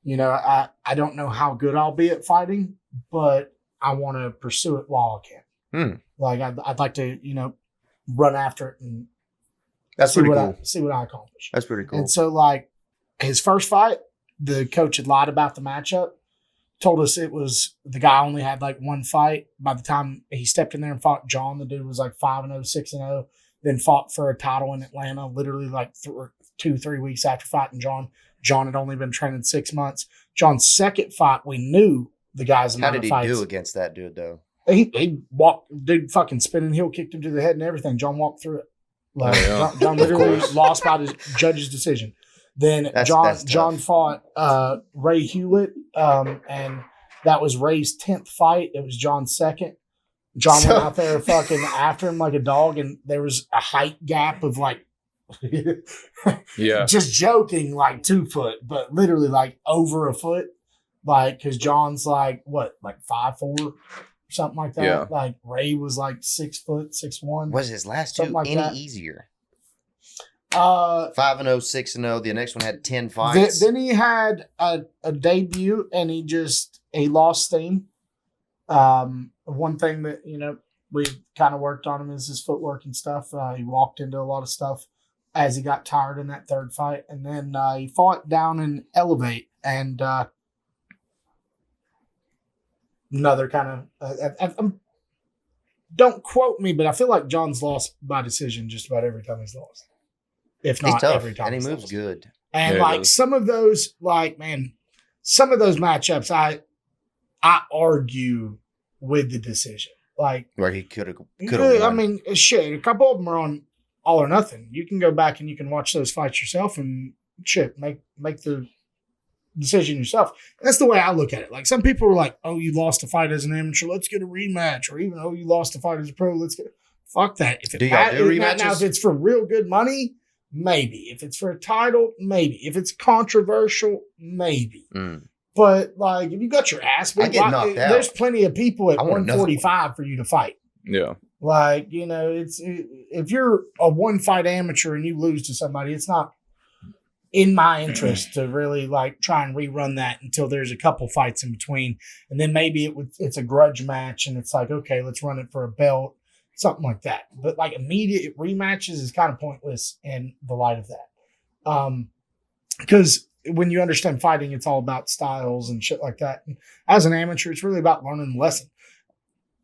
I don't know how good I'll be at fighting, but I want to pursue it while I can. Like, I'd like to, run after it and that's see pretty what cool. see what I accomplish. That's pretty cool. And so, like, his first fight, the coach had lied about the matchup, told us it was the guy only had like one fight. By the time he stepped in there and fought John, the dude was like 5-0, 6-0, then fought for a title in Atlanta, literally like 2-3 weeks after fighting John. John had only been training 6 months. John's second fight, we knew the guy's How amount did of he fights. do against that dude, though? He walked, dude, fucking spinning heel, kicked him to the head and everything. John walked through it. Like, John literally lost by the judge's decision. Then That's John tough. fought Ray Hewlett, and that was Ray's 10th fight. It was John's second. John went out there fucking after him like a dog, and there was a height gap of like, Yeah. just joking, like 2 foot, but literally like over a foot. Like, because John's like, what, like 5'4", something like that. Yeah. Like, Ray was like 6 foot, 6'1". Was his last Something two like any that. easier? 5-0, 5-0, 6-0. The next one had 10 fights. Then he had a debut, and he lost steam. One thing that, we kind of worked on him is his footwork and stuff. He walked into a lot of stuff as he got tired in that third fight. And then he fought down in Elevate, and another kind of don't quote me, but I feel like John's lost by decision just about every time he's lost. If He's not tough, every time. and he he's moves lost. good. And Yeah, he like does. some of those, like, man, some of those matchups, I argue with the decision. Like, Where he could have I won. mean, shit, a couple of them are on All or Nothing. You can go back and you can watch those fights yourself and shit, make the decision yourself. That's the way I look at it. Like, some people are like, oh, you lost a fight as an amateur, let's get a rematch. Or even, oh, you lost a fight as a pro, let's get fuck that. If it Do y'all do now, rematches? if it's for real good money, maybe. If it's for a title, maybe. If it's controversial, maybe. Mm. But, like, if you got your ass beat, I get knocked out. there's plenty of people at I want another 145 for you to fight. Yeah. Like, it's if you're a one fight amateur and you lose to somebody, it's not in my interest to really like try and rerun that until there's a couple fights in between, and then maybe it's a grudge match and it's like, okay, let's run it for a belt, something like that. But like immediate rematches is kind of pointless in the light of that, because when you understand fighting, it's all about styles and shit like that. And as an amateur, it's really about learning the lesson.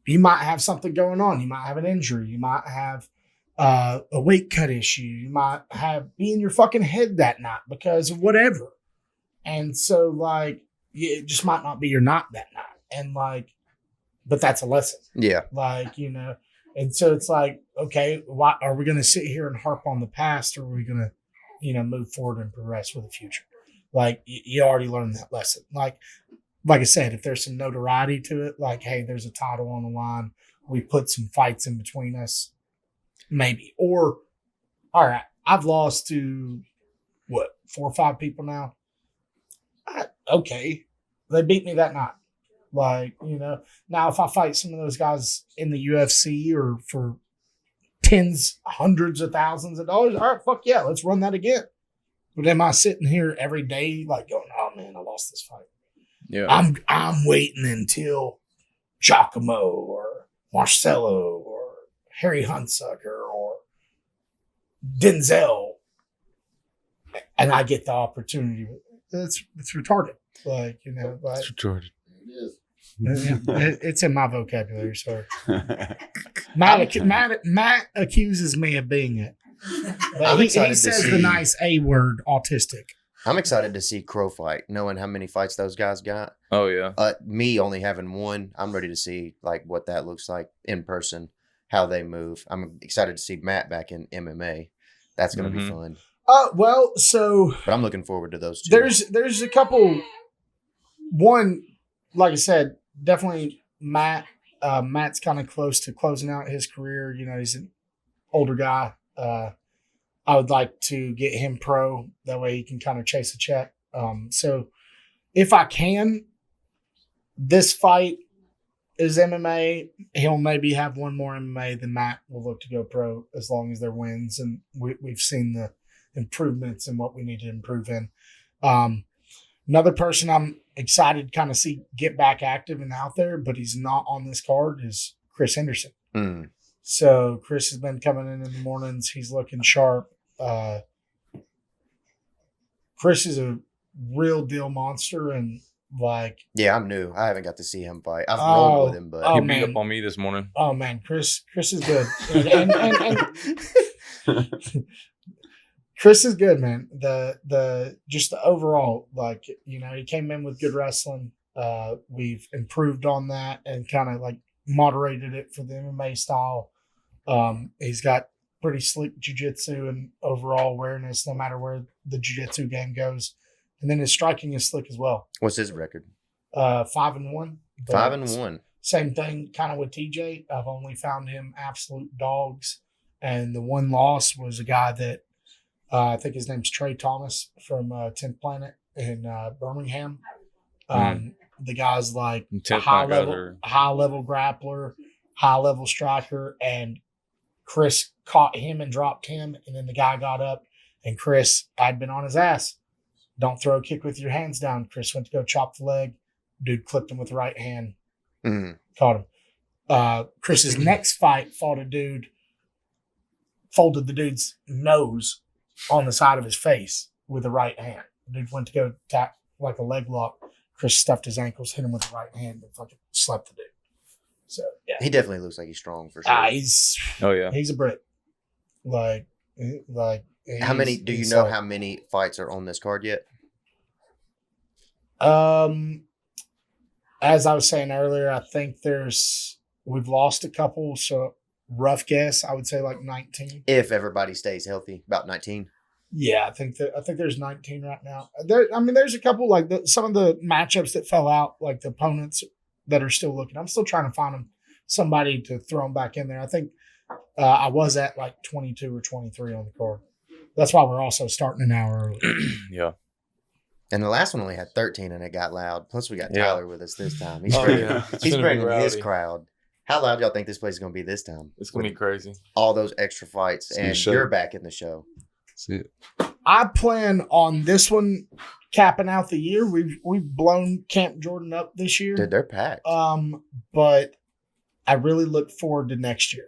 You might have something going on. You might have an injury. You might have a weight cut issue. You might be in your fucking head that night because of whatever. And so, like, it just might not be your night that night. And, like, but that's a lesson. Yeah. Like, and so it's like, okay, why are we going to sit here and harp on the past, or are we going to, move forward and progress with the future? Like, you already learned that lesson. Like I said, if there's some notoriety to it, like, hey, there's a title on the line, we put some fights in between us, maybe. Or, all right, I've lost to, 4 or 5 people now? Okay, they beat me that night. Like, now if I fight some of those guys in the UFC or for tens, hundreds of thousands of dollars, all right, fuck yeah, let's run that again. But am I sitting here every day like going, oh man, I lost this fight? Yeah. I'm waiting until Giacomo or Marcelo or Harry Hunsucker or Denzel, and I get the opportunity. It's retarded. Like, It's retarded. It is. It's in my vocabulary, sorry. Matt accuses me of being it. But he says the nice A word, autistic. I'm excited to see Crow fight, knowing how many fights those guys got. Oh yeah. Me only having one, I'm ready to see like what that looks like in person, how they move. I'm excited to see Matt back in MMA. That's going to be fun. Well, so but I'm looking forward to those two. There's a couple. One, like I said, definitely Matt. Matt's kind of close to closing out his career. You know, he's an older guy. I would like to get him pro. That way he can kind of chase a check. So if I can, this fight is MMA. He'll maybe have one more MMA than Matt will look to go pro as long as there wins. And we've seen the improvements in what we need to improve in. Another person I'm excited to kind of see get back active and out there, but he's not on this card, is Chris Henderson. So Chris has been coming in the mornings. He's looking sharp. Chris is a real deal monster, and like, yeah, I'm new. I haven't got to see him fight. I've rolled with him, but he beat up on me this morning. Oh man, Chris is good. and Chris is good, man. The just the overall, like, you know, he came in with good wrestling. We've improved on that and kind of like moderated it for the MMA style. He's got pretty slick jiu-jitsu and overall awareness no matter where the jiu-jitsu game goes. And then his striking is slick as well. What's his record? 5-1. 5-1. Same thing kind of with TJ. I've only found him absolute dogs. And the one loss was a guy that I think his name's Trey Thomas from 10th Planet in Birmingham. The guy's like a high level grappler, high level striker, and Chris caught him and dropped him, and then the guy got up, and Chris had been on his ass. Don't throw a kick with your hands down. Chris went to go chop the leg. Dude clipped him with the right hand. Caught him. Chris's next fight fought a dude, folded the dude's nose on the side of his face with the right hand. The dude went to go tap like a leg lock. Chris stuffed his ankles, hit him with the right hand, and fucking slept the dude. So yeah, he definitely looks like he's strong for sure. He's a brick. Like how many? Do you know how many fights are on this card yet? As I was saying earlier, I think we've lost a couple. So rough guess, I would say like 19. If everybody stays healthy, about 19. Yeah, I think there's 19 right now. There's a couple like some of the matchups that fell out, like the opponents that are still looking. I'm still trying to find somebody to throw them back in there. I think I was at like 22 or 23 on the card. That's why we're also starting an hour early. Yeah. And the last one only had 13 and it got loud. Plus we got Tyler with us this time. He's He's bringing his crowd. How loud y'all think this place is going to be this time? It's going to be crazy. All those extra fights, and you're back in the show. That's it. I plan on this one capping out the year. We've blown Camp Jordan up this year. Dude, they're packed. But I really look forward to next year.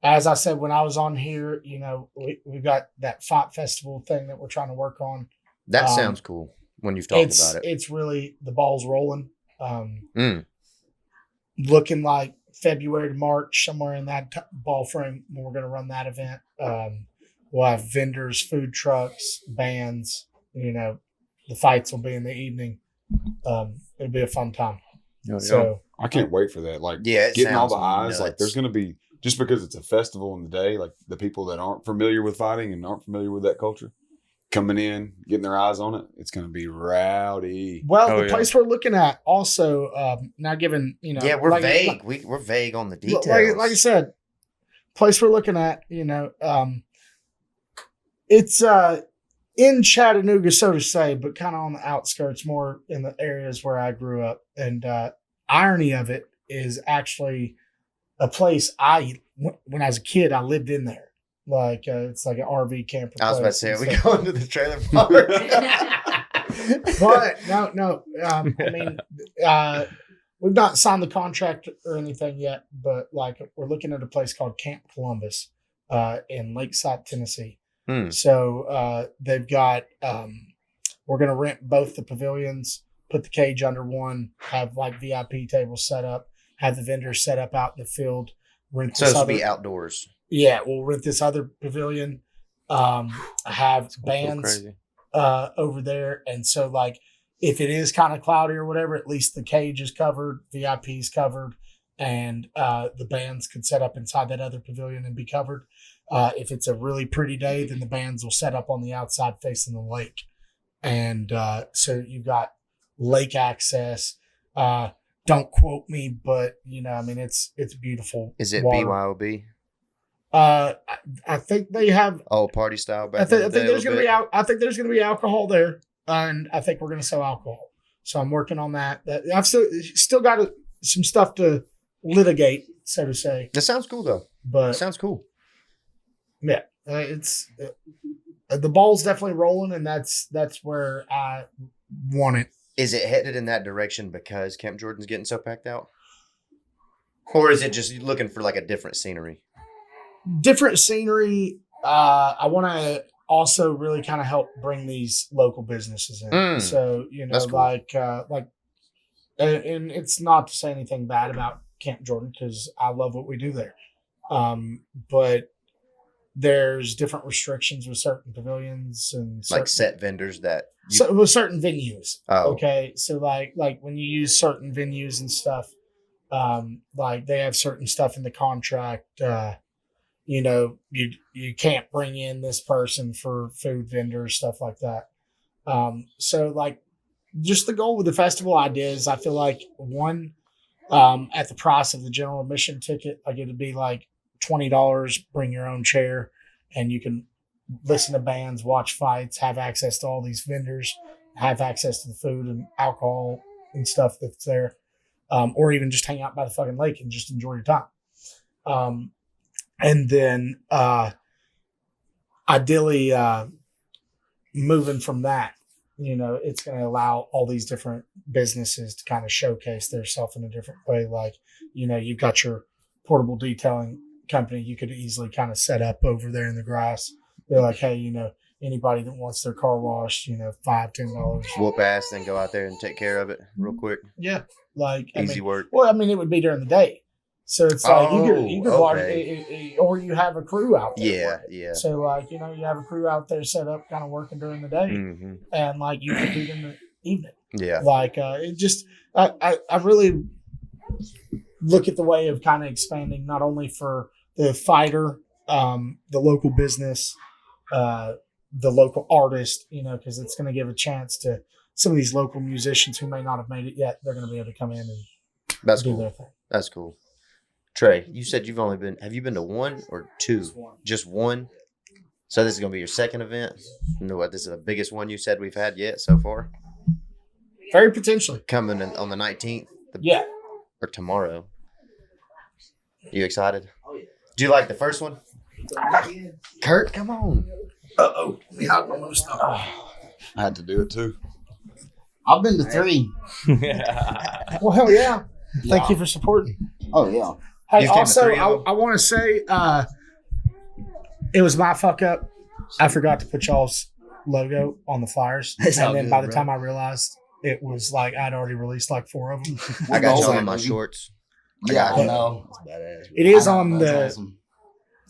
As I said when I was on here, you know, we got that Fight Festival thing that we're trying to work on. That sounds cool when you've talked about it. It's really, the ball's rolling. Looking like February to March, somewhere in that ball frame when we're going to run that event. We'll have vendors, food trucks, bands. You know, the fights will be in the evening. It'll be a fun time. So I can't wait for that. Like, getting all the eyes. Nuts. Like, there's going to be, just because it's a festival in the day, like the people that aren't familiar with fighting and aren't familiar with that culture coming in, getting their eyes on it, it's going to be rowdy. Well, the place we're looking at also, not given, you know. Yeah, we're vague. We're vague on the details. Like I said, place we're looking at, you know, it's in Chattanooga, so to say, but kind of on the outskirts, more in the areas where I grew up. And irony of it is actually a place when I was a kid, I lived in there. Like it's like an RV camper. I was about to say, are we going to the trailer park? But no. I mean, we've not signed the contract or anything yet, but like we're looking at a place called Camp Columbus in Lakeside, Tennessee. So they've got we're going to rent both the pavilions. put the cage under one, have like VIP tables set up, have the vendors set up out in the field. Rent So this this will other, be outdoors. yeah, we'll rent this other pavilion. Have bands Crazy. over there, and so like if it is kind of cloudy or whatever, at least the cage is covered, VIP's covered, and the bands can set up inside that other pavilion and be covered. If it's a really pretty day, then the bands will set up on the outside facing the lake, and so you've got lake access. Don't quote me, but I mean it's beautiful. Is it water. BYOB? I think they have. Oh, party style. I think there's gonna be I think there's gonna be alcohol there, and I think we're gonna sell alcohol. So I'm working on that. I've still got some stuff to litigate, so to say. That sounds cool though. But That sounds cool. yeah, it's the ball's definitely rolling, and that's where I want it. Is it headed in that direction because Camp Jordan's getting so packed out, or is it just looking for like a different scenery? Different scenery. I want to also really kind of help bring these local businesses in. So That's cool. like, and it's not to say anything bad about Camp Jordan because I love what we do there. But there's different restrictions with certain pavilions and Like set vendors that. with certain venues. Oh. Okay, so like when you use certain venues and stuff, like they have certain stuff in the contract. You can't bring in this person for food vendors, stuff like that. So like just the goal with the festival idea is I feel like one, at the price of the general admission ticket, like it'd be like $20, bring your own chair, and you can listen to bands, watch fights, have access to all these vendors, have access to the food and alcohol and stuff that's there, or even just hang out by the fucking lake and just enjoy your time. And then ideally moving from that, it's going to allow all these different businesses to kind of showcase themselves in a different way. Like, you've got your portable detailing company you could easily kind of set up over there in the grass. They're like, hey, anybody that wants their car washed, $5-10. Whoop ass, then go out there and take care of it real quick. Yeah. Like, Easy work. Well, I mean, it would be during the day. So it's like you could watch, okay. or you have a crew out there. Yeah. So like, you have a crew out there set up, kind of working during the day, Mm-hmm. and like you could do it in the evening. Yeah. Like it just, I really look at the way of kind of expanding not only for the fighter, the local business, the local artist, because it's going to give a chance to some of these local musicians who may not have made it yet. They're going to be able to come in and That's do cool. their thing. That's cool. Trey, you said have you been to one or two? Just one? So this is going to be your second event? This is the biggest one you said we've had yet so far? Very potentially. Coming on the 19th? Yeah. Or tomorrow. You excited? Do you like the first one? Kurt, come on. Uh-oh. We out almost. I had to do it too. I've been to 3. Well, hell yeah. Thank you for supporting. Oh yeah. Hey, You came to also, 3 of them? I want to say it was my fuck up. I forgot to put y'all's logo on the flyers. That's all And then good, by the bro. time I realized it was like I'd already released like 4 of them. I got Goals y'all on in my it, baby. shorts. Yeah, I But- know. It is I know, on that's the awesome.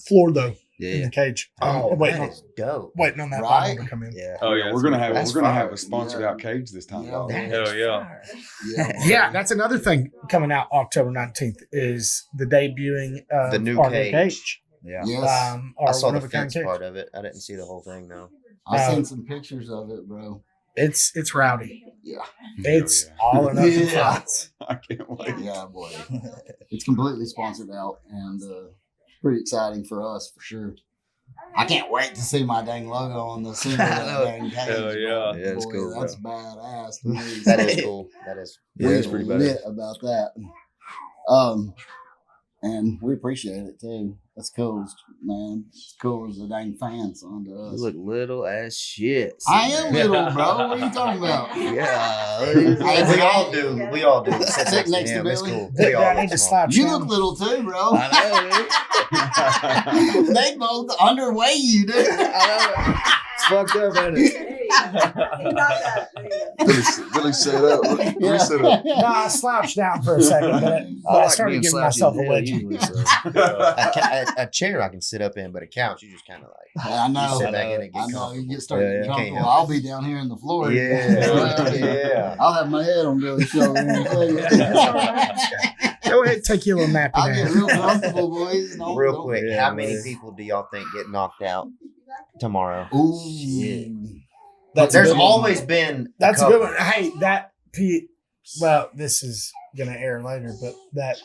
floor, though, in the cage. Oh, waiting, that is dope. waiting on that Right? bottle to come in. Yeah. Oh yeah, we're gonna have That's a fire. sponsored out cage this time. Yeah. That Hell is yeah. fire. Yeah, Yeah, that's another thing coming out October 19th is the debuting of The new our cage. Yeah. Yes. Our I saw the one-of-a-kind fence cage. part of it. I didn't see the whole thing though. I've seen some pictures of it, bro. It's rowdy. Yeah. It's all or nothing Yeah. fights. I can't wait. Yeah, boy. It's completely sponsored out and pretty exciting for us for sure. I can't wait to see my dang logo on the center of that dang cage. Hell yeah. bro. Yeah, it's Boy, cool, bro. That's badass to me. That is cool. That is. Yeah, We're it's pretty lit about that. And we appreciate it too. That's cool, man. It's cool as a dang fan, son, to You us. look little as shit. I am little, bro. What are you talking about? Yeah, we all do. We all do. Sit next to him. It's Billy. cool. I We all need look to small. slap You him. look little too, bro. I know. They both underweigh you, dude. It's fucked up, ain't it? Billy set up. Billy set up. No, I slouched down for a second, but I started giving myself a wedgie. A chair I can sit up in, but a couch you just kind of like. I know. You sit back in and get I know. comfortable. You get started Yeah, getting can't comfortable. help I'll be down here in the floor. Yeah. I'll have my head on Billy's shoulder. Go ahead, take your little nappy I'll get now. real comfortable, boys. Real quick, Yeah, how many man. people do y'all think get knocked out tomorrow? Ooh. That's a There's good one. always been. That's a couple. good one. Hey, well, this is gonna air later, but that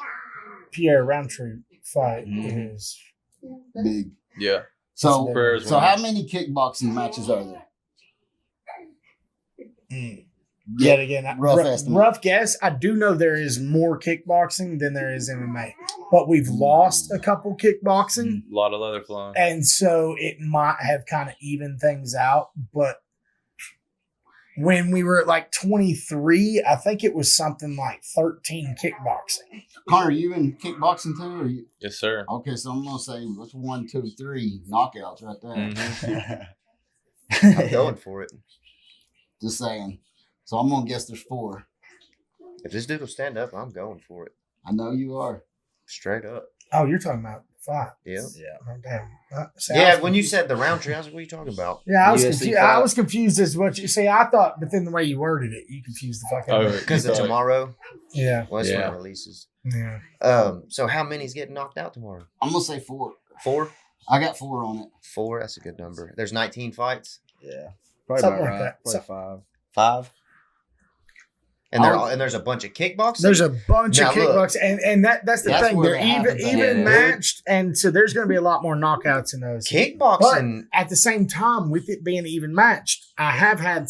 Pierre Roundtree fight is Big. Yeah. So, Prayers so win. how many kickboxing matches are there? yet again Rough estimate. rough guess. I do know there is more kickboxing than there is MMA, but we've lost a couple kickboxing, A lot of leather flying. and so it might have kind of evened things out. But when we were at like 23, I think it was something like 13 kickboxing. Connor, you in kickboxing too? Or you? Yes, sir. Okay, so I'm gonna say what's 1, 2, 3 knockouts right there. Mhm. I'm going for it. Just saying. So I'm gonna guess there's 4. If this dude will stand up, I'm going for it. I know you are. Straight up. Oh, you're talking about fight. Yeah. Oh, damn. See, I Yeah, was when you confused. said the round tree, I was like, what are you talking about? Yeah, I was UFC confused. fight? I was confused as to what you say. I thought, but then the way you worded it, you confused the fuck out of me. Because of tomorrow. Yeah, Well, that's when Yeah. it releases. yeah. So how many's getting knocked out tomorrow? I'm gonna say 4. 4? I got 4 on it. 4, that's a good number. There's 19 fights. Yeah. Probably Something about like right. that. Probably So- 5. 5. And there's a bunch of kickboxing. There's a bunch Now, of look. kickboxing, and that's the That's thing. where They're it happens, even yeah. matched, and so there's going to be a lot more knockouts in those. kickboxing. At the same time, with it being even matched, I have had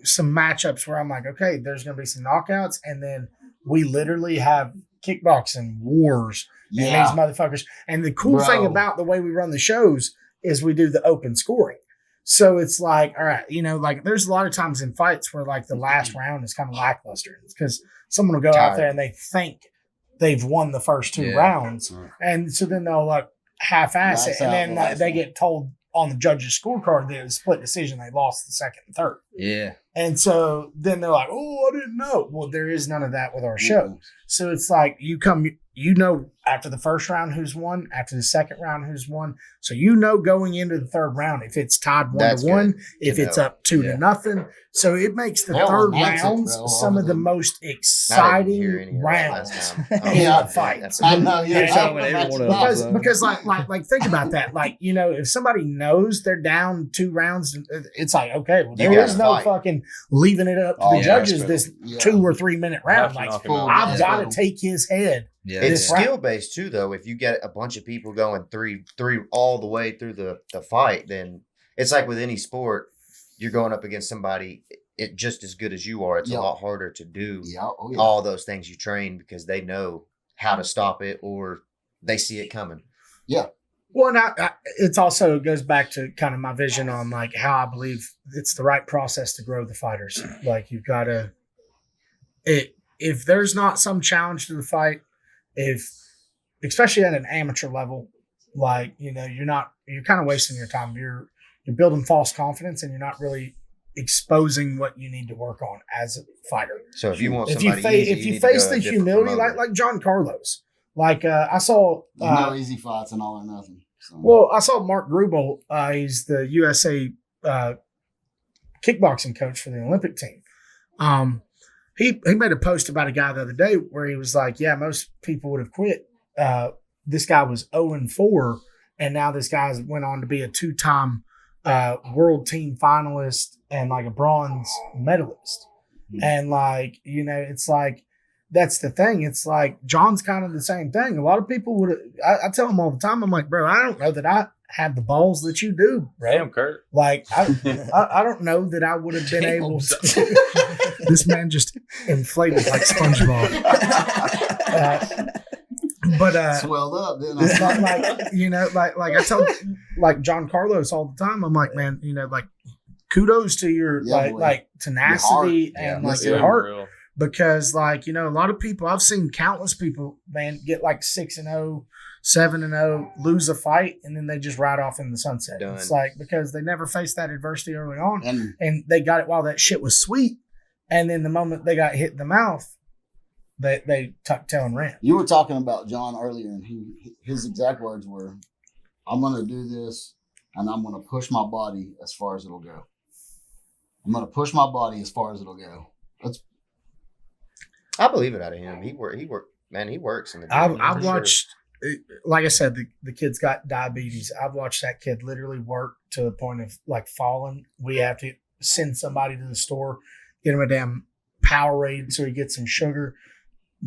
some matchups where I'm like, okay, there's going to be some knockouts, and then we literally have kickboxing wars and these motherfuckers. And the cool thing about the way we run the shows is we do the open scoring. So it's like, all right, like there's a lot of times in fights where like the last round is kind of lackluster because someone will go out there and they think they've won the first 2 rounds. And so then they'll like half-ass it. And then they get told on the judge's scorecard that it was a split decision. They lost the second and third. Yeah. And so then they're like, oh, I didn't know. Well, there is none of that with our show. So it's like after the first round who's won, after the second round who's won. So going into the third round if it's tied 1-1, if it's up 2-0. So it makes the They'll third announce it, rounds bro, some of the all most I didn't hear exciting any of that rounds last in time. Yeah. the fight. I know. Yeah, Yeah, showing every one of them. Because like think about that. Like, if somebody knows they're down 2 rounds, it's like, okay, well, there You is gotta no fight. fucking leaving it up to Oh, the yeah, judges that's this 2 or 3 minute round. Have to Like, knock him out. I've got Yeah. to take his head. Yeah. It's Yeah. skill based too, though. If you get a bunch of people going three all the way through the fight, then it's like with any sport, you're going up against somebody just as good as you are. It's Yeah. a lot harder to do Yeah. Oh, yeah. all those things you train because they know how to stop it or they see it coming. Well, it's also goes back to kind of my vision on like how I believe it's the right process to grow the fighters. Like you've got to, if there's not some challenge to the fight, especially at an amateur level, like, you're kind of wasting your time. You're building false confidence and you're not really exposing what you need to work on as a fighter. So if you want If you, somebody easy, if you need to face go the a different humility, promoter. like John Carlos, like I saw, No easy fights and all or nothing. So. well, I saw Mark Grubel. He's the USA kickboxing coach for the Olympic team. He made a post about a guy the other day where he was like, yeah, most people would have quit. This guy was 0-4, and now this guy went on to be a 2-time world team finalist and like a bronze medalist. Mm-hmm. And like, it's like, that's the thing. It's like John's kind of the same thing. A lot of people would. I tell him all the time. I'm like, bro, I don't know that I have the balls that you do, bro. Damn, Kurt. Like I don't know that I would have been able to. This man just inflated like SpongeBob. But swelled up, didn't it's I? not like I tell like John Carlos all the time. I'm like, man, like kudos to your Yeah, boy. like tenacity Your heart. and Yeah, like that's your it. heart. Real. because like, you know, a lot of people, I've seen countless people, man, get like 6-0, 7-0, lose a fight, and then they just ride off in the sunset. Done. It's like, because they never faced that adversity early on, And and they got it while that shit was sweet. And then the moment they got hit in the mouth, they tucked tail and ran. you were talking about John earlier, and his exact words were, "I'm going to do this, and I'm going to push my body as far as it'll go. I'm going to push my body as far as it'll go." I believe it out of him. He works in the gym. I've for sure. watched, like I said, the kid's got diabetes. I've watched that kid literally work to the point of like falling. We have to send somebody to the store, get him a damn Powerade so he gets some sugar,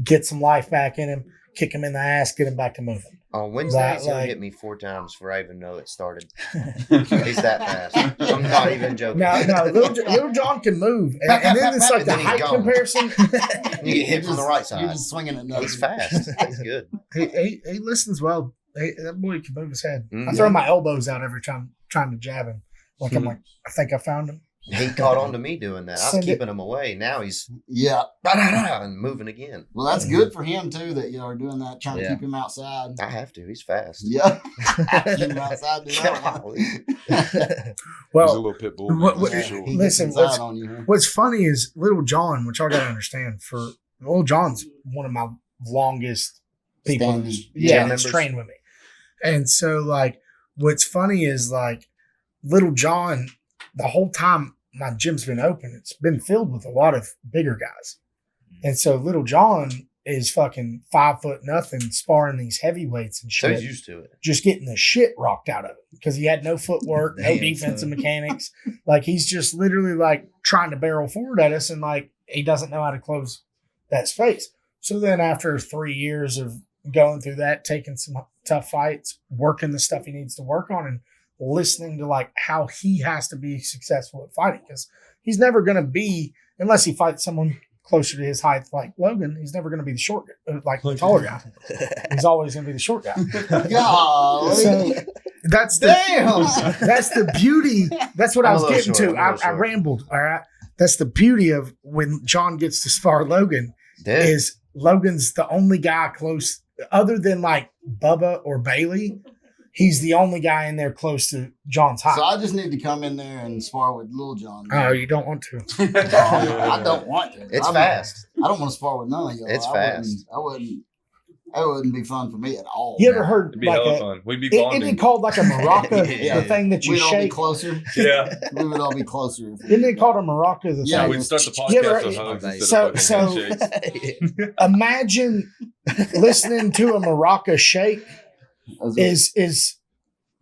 get some life back in him, kick him in the ass, get him back to moving. On Wednesdays, he'll hit me 4 times before I even know it started. He's that fast. I'm not even joking. No, little John can move, and then it's like And the then he's height gone. comparison. You get hit from the right You're side. just swinging at nothing. He's fast. He's good. He listens well. That boy can move his head. I Mhm. throw my elbows out every time trying to jab him. Like I'm like, I think I found him. He caught on to me doing that. I was Send it. keeping him away. Now he's Yeah. and moving again. Well, that's good for him too that you are doing that, trying to Yeah. keep him outside. I have to. He's fast. Yeah. Keep him outside. Do that one. Golly. He's a Well, little pit bull. what- man, that's what- for sure. He Listen, gets inside on you, huh? what's funny is little John, which I gotta understand. For little John's one of my longest people Standing who's gym that's members. trained with me. And so like what's funny is like little John, the whole time my gym's been open, it's been filled with a lot of bigger guys. And so little John is fucking 5'0" sparring these heavyweights and So shit. he's used to it. Just getting the shit rocked out of him because he had no footwork, no Damn, defensive son. mechanics. Like he's just literally like trying to barrel forward at us, and like he doesn't know how to close that space. So then after 3 years of going through that, taking some tough fights, working the stuff he needs to work on, and listening to like how he has to be successful at fighting, because he's never going to be, unless he fights someone closer to his height like Logan, he's never going to be the short, like the taller guy. He's always going to be the short guy. Golly. So that's the that's the beauty. That's what I I'm was a little getting short, to. I'm a little I short. rambled. All right. That's the beauty of when John gets to spar Logan, Dude. is Logan's the only guy close, other than like Bubba or Bailey. He's the only guy in there close to John's height. So I just need to come in there and spar with Lil John. Oh, you don't want to. I don't want to. It's I'm- fast. I don't want to spar with none of y'all. It's I fast. That wouldn't be fun for me at all. You ever heard It'd be like hella a, fun. We'd be isn't bonding. it called like a maraca, Yeah. the thing that you We'd all be shake? closer. Yeah. We would all be closer. Isn't it called a maraca? The Yeah, thing? We'd start the You podcast ever- with hugs So- instead of so- fucking handshakes. Imagine listening to a maraca shake is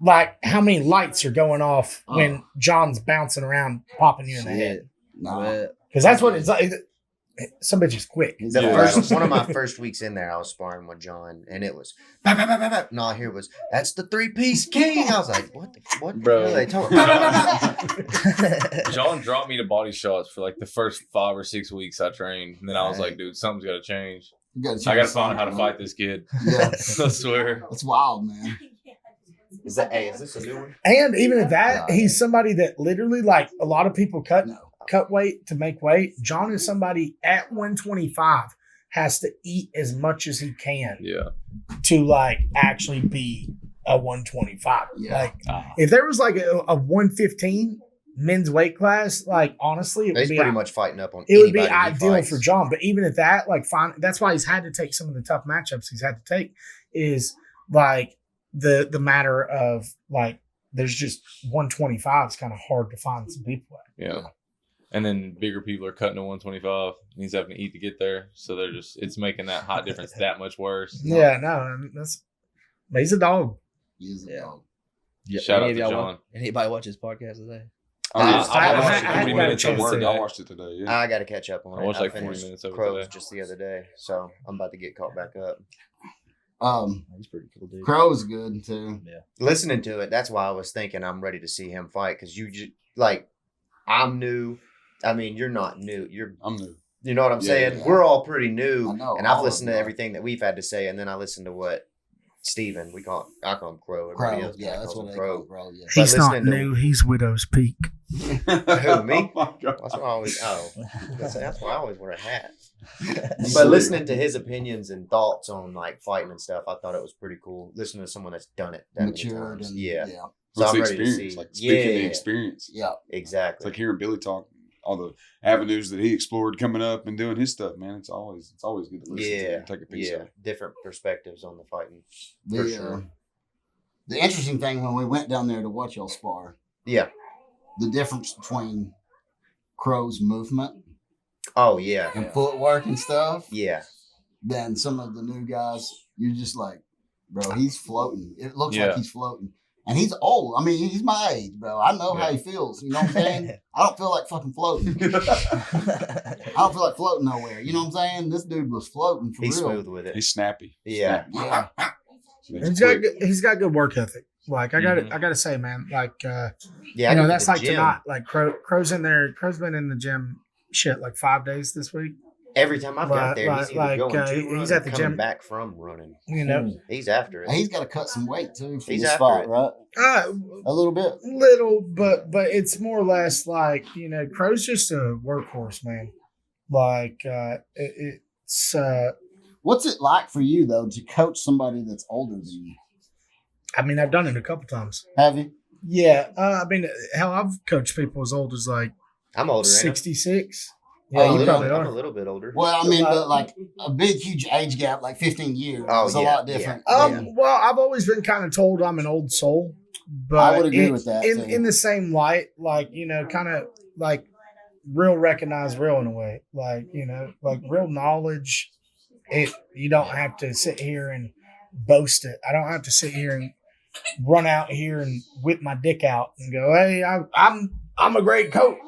like how many lights are going off when John's bouncing around, popping you in the head. Nah. Because that's what it's like. Some bitches quick. He's The a- first one of my first weeks in there, I was sparring with John, and it was bah, bah, bah, bah, bah. And all I hear was, "That's the 3-piece king." I was like, "What? What Bro. are they talking?" Bah, bah, bah, bah. John dropped me to body shots for like the first 5 or 6 weeks I trained. And then I was like, dude, something's got to change. You gotta I got to change find out how to something, fight this kid. Yeah. I swear. That's wild, man. Is this a new one? And even at that, Nah. he's somebody that literally, like a lot of people cut No. weight to make weight. John is somebody at 125 has to eat as much as he can Yeah. to like actually be a 125. Yeah. Like if there was like a 115 men's weight class, like honestly, it would He's be pretty much fighting up on. it would be anybody he ideal fights. for John. But even at that, like fine, that's why he's had to take some of the tough matchups he's had to take, is like the matter of like there's just 125 is kind of hard to find some people at. Yeah. And then bigger people are cutting to 125. And he's having to eat to get there. So they're just, it's making that height difference that much worse. Yeah, no, that's he's a dog. He is a Yeah. dog. Yeah, Shout out any to of y'all John. Anybody watch his podcast today? I I watched I 40 got minutes a of it chance today. I watched it today. Yeah. I got to catch up on it. I watched like 40 finished minutes of it Crows today. just the other day, so I'm about to get caught back up. He's pretty cool, dude. Crow's good too. Listening to it, that's why I was thinking I'm ready to see him fight, because you just like, I'm new. I mean, you're not new. I'm new. You know what I'm Yeah, saying? yeah. We're all pretty new, I know, and all I've of listened to them are. everything that we've had to say, and then I listened to what Steven, I call him Crow. Everybody Crow. else Yeah, that's calls what him they Crow. call Crow. Yeah. But He's not listening to- new. He's widow's peak. Who, me? Oh my God. That's why I always. Oh, that's why I always wear a hat. But listening to his opinions and thoughts on like fighting and stuff, I thought it was pretty cool. Listening to someone that's done it that many Matured times. and Yeah. yeah. So What's I'm the ready to experience? see. Like speaking the Yeah. experience. Yeah. It's Exactly. like hearing Billy talk, all the avenues that he explored coming up and doing his stuff, man. It's always good to listen to and take a piece of it. Different perspectives on the fighting. The, For sure. The interesting thing when we went down there to watch y'all spar, Yeah. the difference between Crow's movement Oh yeah. and footwork and stuff, Yeah. than some of the new guys. You're just like, bro, he's floating. It looks like he's floating. And he's old. I mean, he's my age, bro. I know how he feels. You know what I'm saying? I don't feel like fucking floating. I don't feel like floating nowhere. You know what I'm saying? This dude was floating for He's real. smooth with it. He's snappy. Yeah. Yeah. He's got good work ethic. Like I gotta say, man. Like Yeah. you know, that's like tonight. Like Crow's in there. Crow's been in the gym. Shit, like 5 days this week. Every time I've got there, he's either going to he's run at or the coming gym. back from running. You know, He's after it. And he's got to cut some weight too for He's this after fight, it. right? A little bit. but it's more or less like, you know, Crow's just a workhorse, man. Like it's What's it like for you though to coach somebody that's older than you? I mean, I've done it a couple times. Have you? Yeah, I mean, hell, I've coached people as old as like I'm older. 66. Yeah, I'm you probably I'm are. a little bit older. Well, I mean, but like a big, huge age gap, like 15 years, Oh, is a yeah, lot different. Well, I've always been kind of told I'm an old soul, but I would agree with that, too. In the same light, like, you know, kind of like real recognize real in a way, like, you know, like real knowledge. You don't have to sit here and boast it. I don't have to sit here and run out here and whip my dick out and go, hey, I'm a great coach,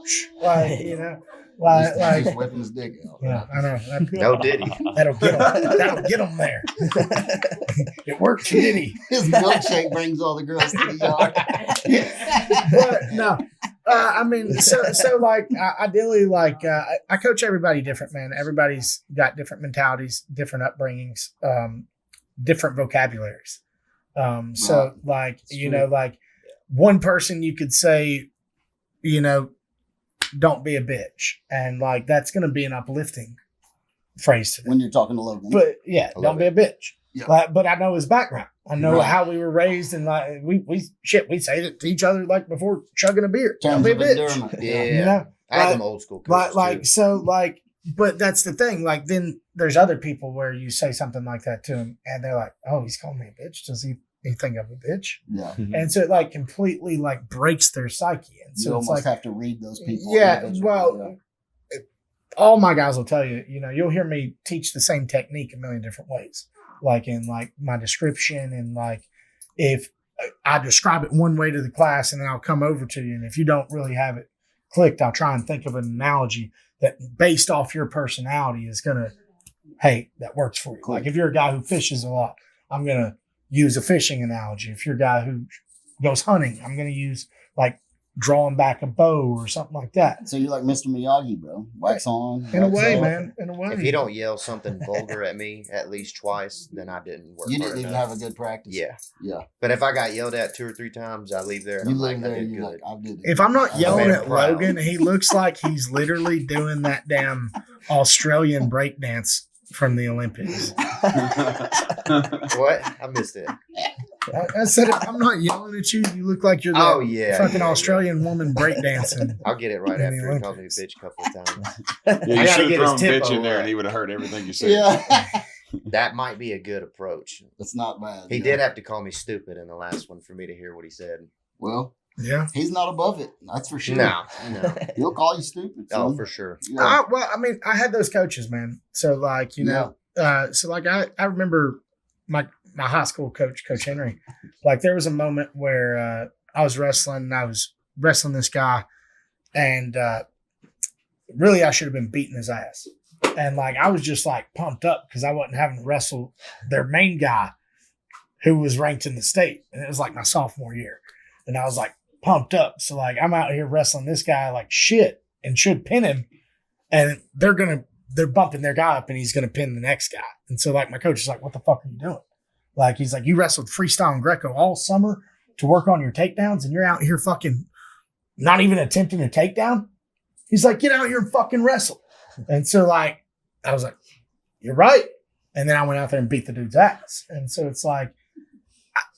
like, you know. Like, He's whipping his dick out. yeah, I know. No diddy. That'll get him there. It worked, diddy. His milkshake brings all the girls to the yard. But no, I mean, so like, ideally, like, I coach everybody different, man. Everybody's got different mentalities, different upbringings, different vocabularies. So like, you know, like one person you could say, you know, don't be a bitch. And like, that's going to be an uplifting phrase to them. When you're talking to Logan. But yeah, don't be a bitch. Yeah. Like, but I know his background. I know Right. how we were raised, and like we say it to each other like before chugging a beer. Don't Terms be a of bitch. endearment. Yeah. You know, I had like- them old school coaches like too. so like. But that's the thing. Like, then there's other people where you say something like that to them, and they're like, "Oh, he's calling me a bitch. Does he think I'm a bitch?" Yeah. And so it like completely like breaks their psyche. And so You it's almost like, have to read those people. yeah, individually, well, all my guys will tell you, you know, you'll hear me teach the same technique a million different ways, like in like my description, and like if I describe it one way to the class and then I'll come over to you, and if you don't really have it clicked, I'll try and think of an analogy that based off your personality is going to, hey, that works for you. Like if you're a guy who fishes a lot, I'm going to use a fishing analogy. If you're a guy who goes hunting, I'm going to use like drawing back a bow or something like that. So you're like Mr. Miyagi, bro. Wax on. In a wax way, off. man. In a way. If you don't yell something vulgar at me at least twice, then I didn't work You hard didn't even enough. have a good practice. Yeah. Yeah. But if I got yelled at 2 or 3 times, I leave there and You I'm live like, I there, did you're good. like, I did it. If I'm not I yelling made at him proud. Logan, he looks like he's literally doing that damn Australian breakdance from the Olympics. What? I missed it. I said, if I'm not yelling at you, you look like you're the Oh, yeah. fucking yeah, Australian woman breakdancing. I'll get it right In the after he called me a Olympics. bitch a couple of times. Yeah, I you gotta should get have his thrown bitch tempo in there up. and he would have heard everything you said. Yeah. That might be a good approach. It's not bad. He yeah. did have to call me stupid in the last one for me to hear what he said. Well, Yeah. he's not above it. That's for sure. No. He'll call you stupid. Oh, son. for sure. Yeah. Well, I mean, I had those coaches, man. So like, you know, so like I remember my high school coach, Coach Henry. Like there was a moment where I was wrestling and I was wrestling this guy, and really I should have been beating his ass. And like I was just like pumped up because I wasn't having to wrestle their main guy who was ranked in the state. And it was like my sophomore year. And I was like pumped up. So like I'm out here wrestling this guy like shit and should pin him. And they're bumping their guy up and he's gonna pin the next guy. And so like my coach is like, what the fuck are you doing? Like he's like, you wrestled freestyle and Greco all summer to work on your takedowns and you're out here fucking not even attempting a takedown. He's like, get out here and fucking wrestle. And so like, I was like, you're right. And then I went out there and beat the dude's ass. And so it's like,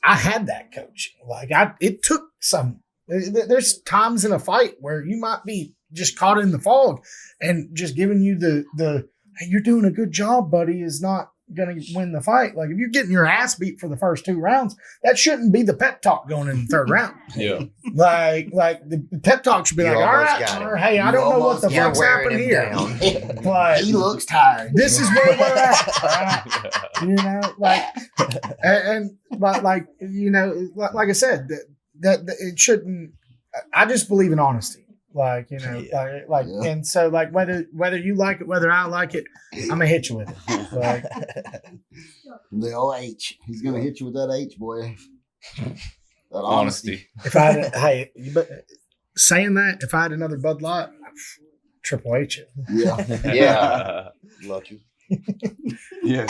I had that coaching. Like it took some, there's times in a fight where you might be just caught in the fog and just giving you the hey, you're doing a good job, buddy, is not going to win the fight. Like if you're getting your ass beat for the first 2 rounds, that shouldn't be the pep talk going in the 3rd round. Yeah. Like the pep talk should be You like, all almost right, got him. or, hey, I You don't know what almost the You're fuck's wearing happening him here. down. But He looks tired. this is where we're at. Right? You know, like, and like, you know, like I said, that it shouldn't. I just believe in honesty. Like, you know, like, Yeah. and so like whether you like it, whether I like it, I'm gonna hit you with it. Like, The old H. He's gonna hit you with that H, boy. That Honesty. if I had, hey, saying that, if I had another Bud Light, Triple H it. Yeah. Yeah. Lucky. Yeah.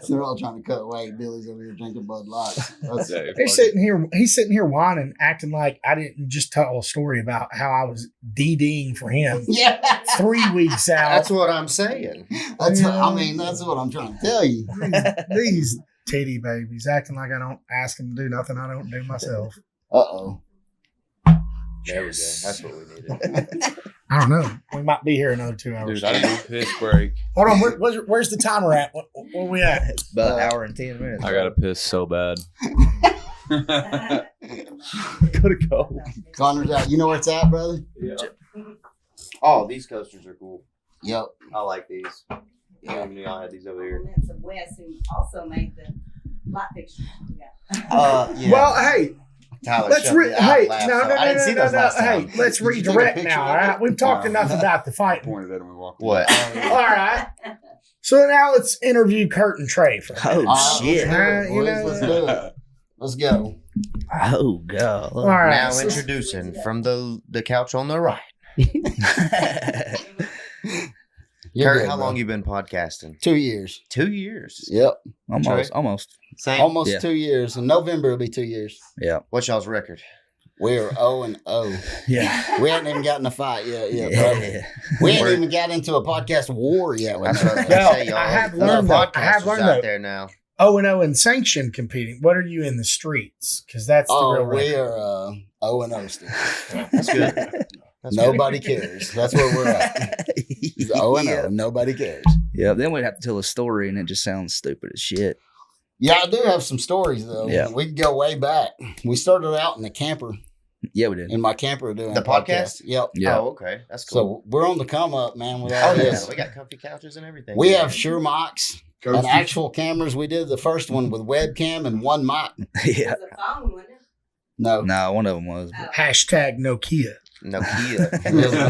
They're all trying to cut weight. Billy's over here drinking Bud Lights. That's, Yeah, He's sitting here whining, acting like I didn't just tell a story about how I was DDing for him yeah. 3 weeks out. That's what I'm saying. That's what I'm trying to tell you. These titty babies acting like I don't ask them to do nothing I don't do myself. Uh-oh. There we go. That's what we needed. I don't know. We might be here another 2 hours. Dude, I didn't piss break. Hold on. Where's the timer at? Where we at? It's about an hour and 10 minutes. I gotta piss so bad. gotta go. Connor's out. You know where it's at, brother? Yeah. Oh, these coasters are cool. Yep. I like these. I had these over here. That's of Wes, who also made the light fixtures. Yeah. Yeah. Well, hey, Tyler let's shoved it out hey, last no, time. I didn't see those last Hey, time. let's Did you take a redirect picture now. of All it? right, we've talked No. enough about the fight. Pointed at him and we walked. What? All right. So now let's interview Kurt and Trey. For Oh, shit. You know, Let's do it. Let's go. Oh, God. all right. Now so- introducing from the couch on the right. You're Kurt, good, how bro. long you been podcasting? 2 years. 2 years. Yep. Almost. Same. Almost Yeah. 2 years. In November, it'll be 2 years. Yeah. What's y'all's record? We're 0-0. Yeah. We haven't even gotten a fight yet. Yeah. Bro. We ain't even got into a podcast war yet. That's what I was Well, gonna say, y'all. I have Enough learned that- I podcasters have learned out that- there now. 0-0 in sanction competing. What are you in the streets? Because that's the real We record. are 0-0 still. That's good. That's Nobody cares. That's where we're at. It's 0-0. Yeah. Nobody cares. Yeah, then we'd have to tell a story and it just sounds stupid as shit. Yeah, I do have some stories, though. Yeah. We can go way back. We started out in the camper, Yeah, we did. in my camper doing The a podcast. podcast? Yep. Yeah. Oh, okay. That's cool. So we're on the come up, man, with all Oh, yeah. this. We got comfy couches and everything. We have Shure mics and Coach, actual cameras. We did the first one with webcam and one mic. Yeah. It was a phone, wasn't it? No. No, one of them was. Oh. Hashtag Nokia. Nokia.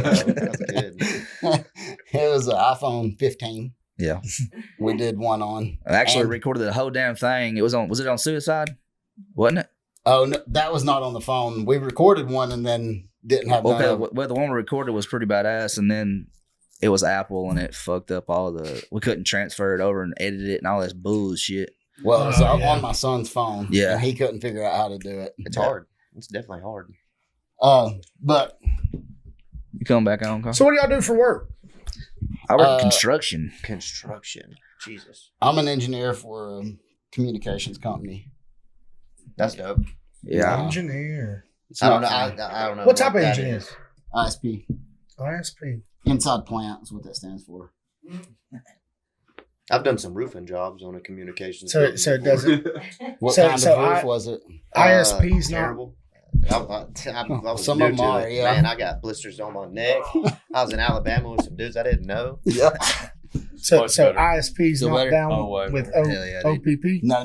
That's good. It was an iPhone 15. Yeah. We did one on. I actually And- recorded the whole damn thing. Was it on Suicide? Wasn't it? Oh, no, that was not on the phone. We recorded one and then didn't have none Okay, of it. well, the one we recorded was pretty badass, and then it was Apple, and it fucked up all the. We couldn't transfer it over and edit it and all this bullshit. Well, it was Oh, yeah. on my son's phone. Yeah. And he couldn't figure out how to do it. It's hard. It's definitely hard. But You come back on, Carl? So what do y'all do for work? I work construction. Construction. Jesus. I'm an engineer for a communications company. That's dope. Yeah. Engineer. It's I don't know. not I don't know. What type of that engineer? is. ISP. ISP. Inside plant is what that stands for. I've done some roofing jobs on a communications. So building it before. doesn't. What So- kind so of roof I- was it? ISP's not. terrible. I was Some new of 'em to are, it. yeah. Man, I got blisters on my neck. I was in Alabama with some dudes I didn't know. Yeah. So Much better. ISP's Still not better? down Oh, way with better. Hell yeah, dude. OPP. No.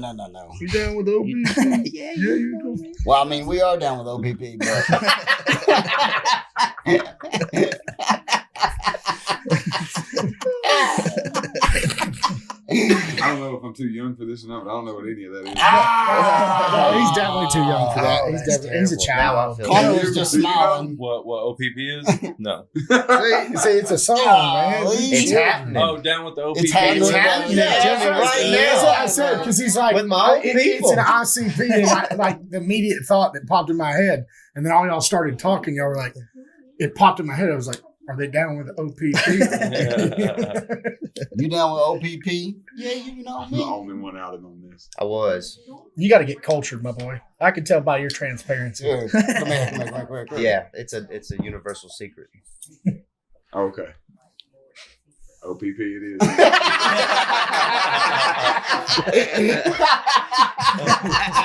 You down with OPP? Yeah, you do. Well, I mean, we are down with OPP, but I don't know if I'm I'm too young for this, and I don't know what any of that is. No, he's definitely too young for that. Oh, He's that's definitely he's a terrible. Now I child. feel Connor bad. was just Do you know? smiling. What OPP is? No. See, it's a song, man. Golly. It's happening. Oh, down with the OPP. It's happening. Yeah, Tell me right now. That's what I said, because he's like, With my own it's people. an ICP, and like the immediate thought that popped in my head, and then all y'all started talking, y'all were like, it popped in my head. I was like, are they down with OPP? You down with OPP? Yeah, you know I'm the me. only one out on this. I was. You got to get cultured, my boy. I can tell by your transparency. Here, come here, come here. Yeah, it's a universal secret. Okay. OPP it is.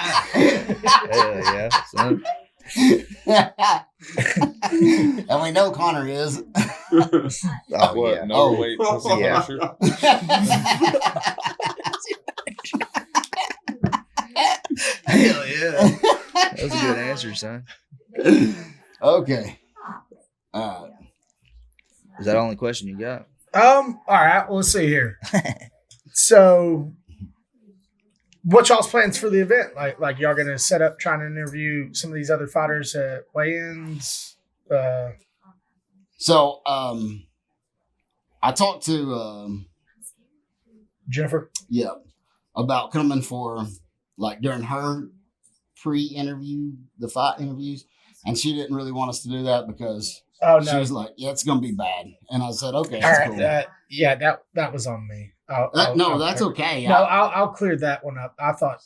Hell yeah, son. And we know Connor is. Oh, What? yeah. No Oh. weight. Pussy Yeah. crusher? Hell yeah. That was a good answer, son. Okay. Is that the only question you got? All right. Well, let's see here. So, what y'all's plans for the event? Like y'all gonna set up trying to interview some of these other fighters at weigh-ins? So, I talked to Jennifer. yeah about coming for like during her pre-interview, the fight interviews, and she didn't really want us to do that because Oh she no. was like, "Yeah, it's gonna be bad," and I said, "Okay, All that's right. cool." Yeah, that was on me. No, that's okay. No, I'll clear that one up. I thought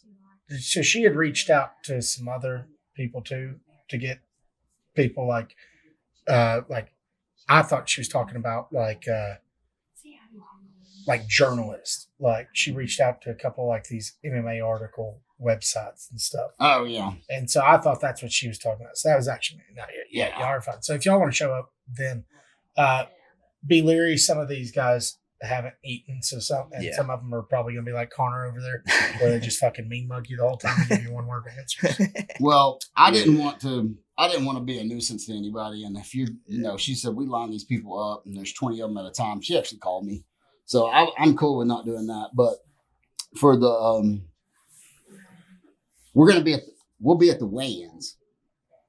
so. She had reached out to some other people too to get people like I thought she was talking about like journalists. Like she reached out to a couple like these MMA article websites and stuff. Oh yeah, And so I thought that's what she was talking about. So that was actually not yet. Yeah, y'all are fine. So if y'all want to show up, then be leery. Some of these guys haven't eaten, so some of them are probably gonna be like Connor over there, where they just fucking mean mug you the whole time and give you one word answers. Well, I didn't want to be a nuisance to anybody. And if you know, she said we line these people up and there's 20 of them at a time. She actually called me. So I'm cool with not doing that. But for the, we'll be at the weigh-ins,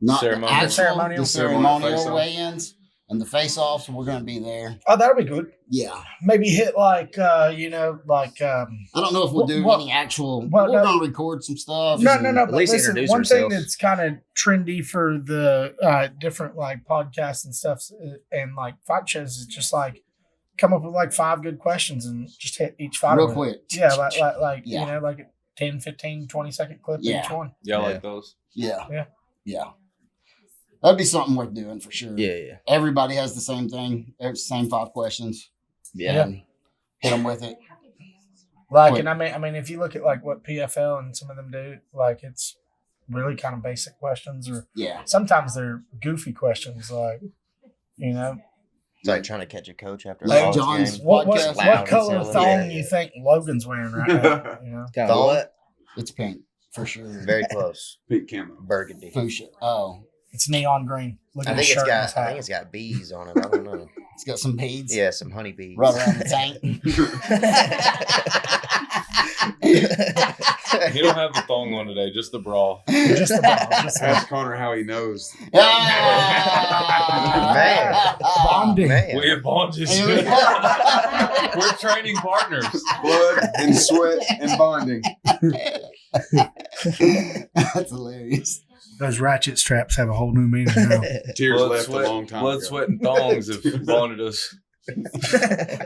not Ceremonial. the Ceremonial ceremonial face-off. weigh-ins and the face-offs. We're going to be there. Oh, that'll be good. Yeah. Maybe hit like I don't know if we'll do What- any actual, what- we're going to record some stuff. No. At But least listen, introduce one thing ourselves. that's kind of trendy for the different like podcasts and stuff and like fight shows is just like come up with like 5 good questions and just hit each fighter Real with it. quick. Yeah, like Yeah. you know, like a 10, 15, 20-second clip Yeah. each one. Yeah, I Yeah. like those. Yeah. Yeah. Yeah. That'd be something worth doing for sure. Yeah. Everybody has the same thing. Same 5 questions. Yeah. And hit them with it. Like, Quick. and I mean, if you look at like what PFL and some of them do, like it's really kind of basic questions, or Yeah. sometimes they're goofy questions, like you know, It's like trying to catch a coach after a Like college John's game. what podcast. loud what and color silly. thong Yeah, you yeah. think Logan's wearing right now? You know, Kind Thong? of what? It's pink for sure. Very close. Pink camo. Burgundy. Fuchsia. Oh, it's neon green. Look I at think his it's shirt and his got. I hat. think it's got bees on it. I don't know. it's got some beads. Yeah, some honey bees. Right around the tank. He don't have the thong on today, just the bra. Just the ball. Just the Ask Connor how he knows. Ah! Bonding. Man. We have bonded. We're training partners. Blood and sweat and bonding. That's hilarious. Those ratchet straps have a whole new meaning now. Tears left a long time blood, ago. sweat, and thongs have bonded us.